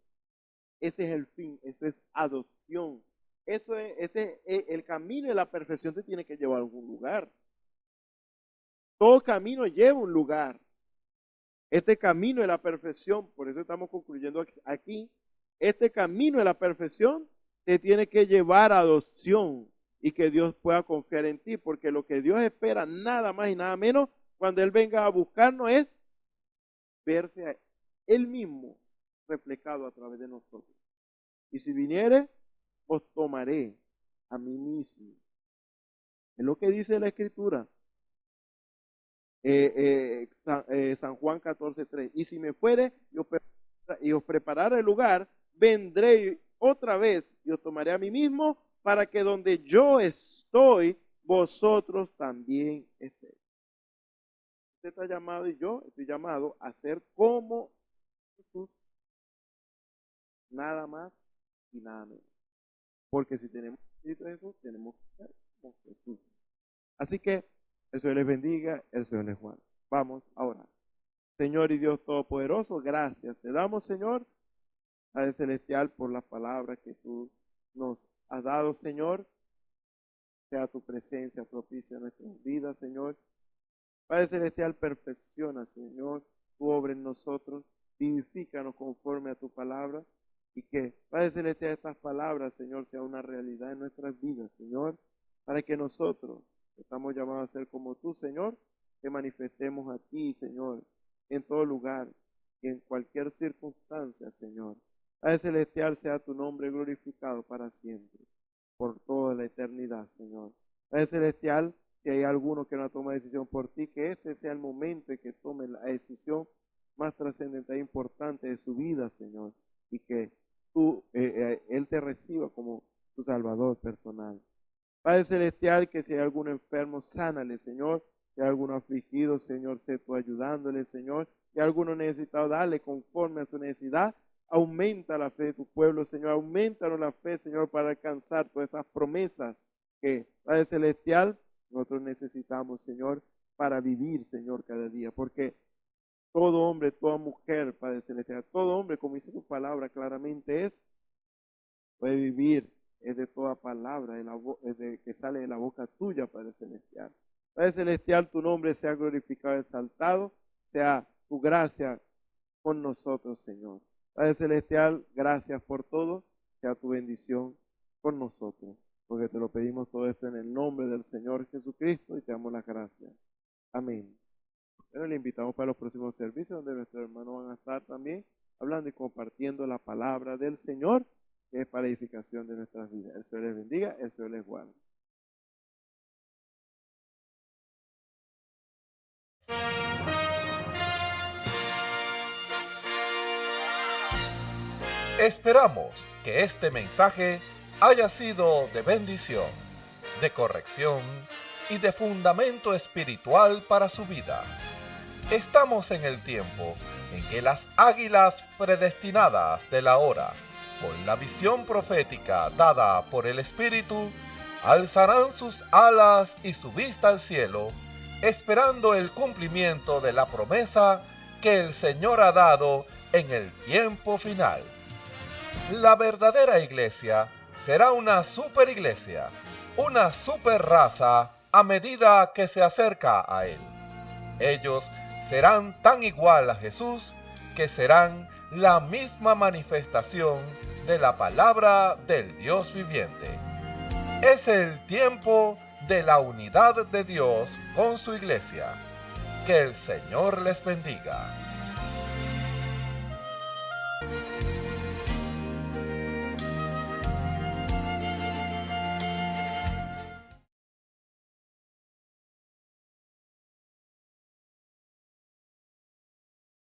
Ese es el fin, eso es adopción. Ese es el camino de la perfección, te tiene que llevar a algún lugar. Todo camino lleva un lugar. Este camino de la perfección, por eso estamos concluyendo aquí, este camino de la perfección te tiene que llevar a adopción y que Dios pueda confiar en ti, porque lo que Dios espera nada más y nada menos cuando Él venga a buscarnos es verse a Él mismo reflejado a través de nosotros. Y si viniere, os tomaré a mí mismo. Es lo que dice la Escritura. San Juan 14:3. Y si me fuere y os preparara el lugar, vendré otra vez y os tomaré a mí mismo, para que donde yo estoy, vosotros también estéis. Usted está llamado y yo estoy llamado a ser como Jesús, nada más y nada menos. Porque si tenemos Espíritu de Jesús, tenemos que ser como Jesús. Así que el Señor les bendiga, el Señor les guarde. Vamos a orar. Señor y Dios Todopoderoso, gracias te damos, Señor, Padre Celestial, por las palabras que tú nos has dado, Señor. Sea tu presencia propicia en nuestras vidas, Señor. Padre Celestial, perfecciona, Señor, tu obra en nosotros. Vivifícanos conforme a tu palabra. Y que, Padre Celestial, estas palabras, Señor, sean una realidad en nuestras vidas, Señor, para que nosotros, que estamos llamados a ser como tú, Señor, te manifestemos a ti, Señor, en todo lugar y en cualquier circunstancia, Señor. Padre Celestial, sea tu nombre glorificado para siempre, por toda la eternidad, Señor. Padre Celestial, si hay alguno que no toma decisión por ti, que este sea el momento en que tome la decisión más trascendental e importante de su vida, Señor, y que Él te reciba como tu Salvador personal. Padre Celestial, que si hay algún enfermo, sánale, Señor. Si hay alguno afligido, Señor, sé tú ayudándole, Señor. Si hay alguno necesitado, dale conforme a su necesidad. Aumenta la fe de tu pueblo, Señor. Aumentanos la fe, Señor, para alcanzar todas esas promesas que, Padre Celestial, nosotros necesitamos, Señor, para vivir, Señor, cada día. Porque todo hombre, toda mujer, Padre Celestial, todo hombre, como dice tu palabra claramente, puede vivir, es de toda palabra que sale de la boca tuya, Padre Celestial. Padre Celestial, tu nombre sea glorificado y exaltado, sea tu gracia con nosotros, Señor. Padre Celestial, gracias por todo, sea tu bendición con nosotros, porque te lo pedimos todo esto en el nombre del Señor Jesucristo y te damos las gracias. Amén. Bueno, le invitamos para los próximos servicios donde nuestros hermanos van a estar también hablando y compartiendo la palabra del Señor, que es para edificación de nuestras vidas. El Señor les bendiga, el Señor les guarde. Esperamos que este mensaje haya sido de bendición, de corrección y de fundamento espiritual para su vida. Estamos en el tiempo en que las águilas predestinadas de la hora, con la visión profética dada por el Espíritu, alzarán sus alas y su vista al cielo, esperando el cumplimiento de la promesa que el Señor ha dado en el tiempo final. La verdadera iglesia será una superiglesia, una superraza a medida que se acerca a Él. Ellos serán tan igual a Jesús que serán la misma manifestación de la palabra del Dios viviente. Es el tiempo de la unidad de Dios con su iglesia. Que el Señor les bendiga.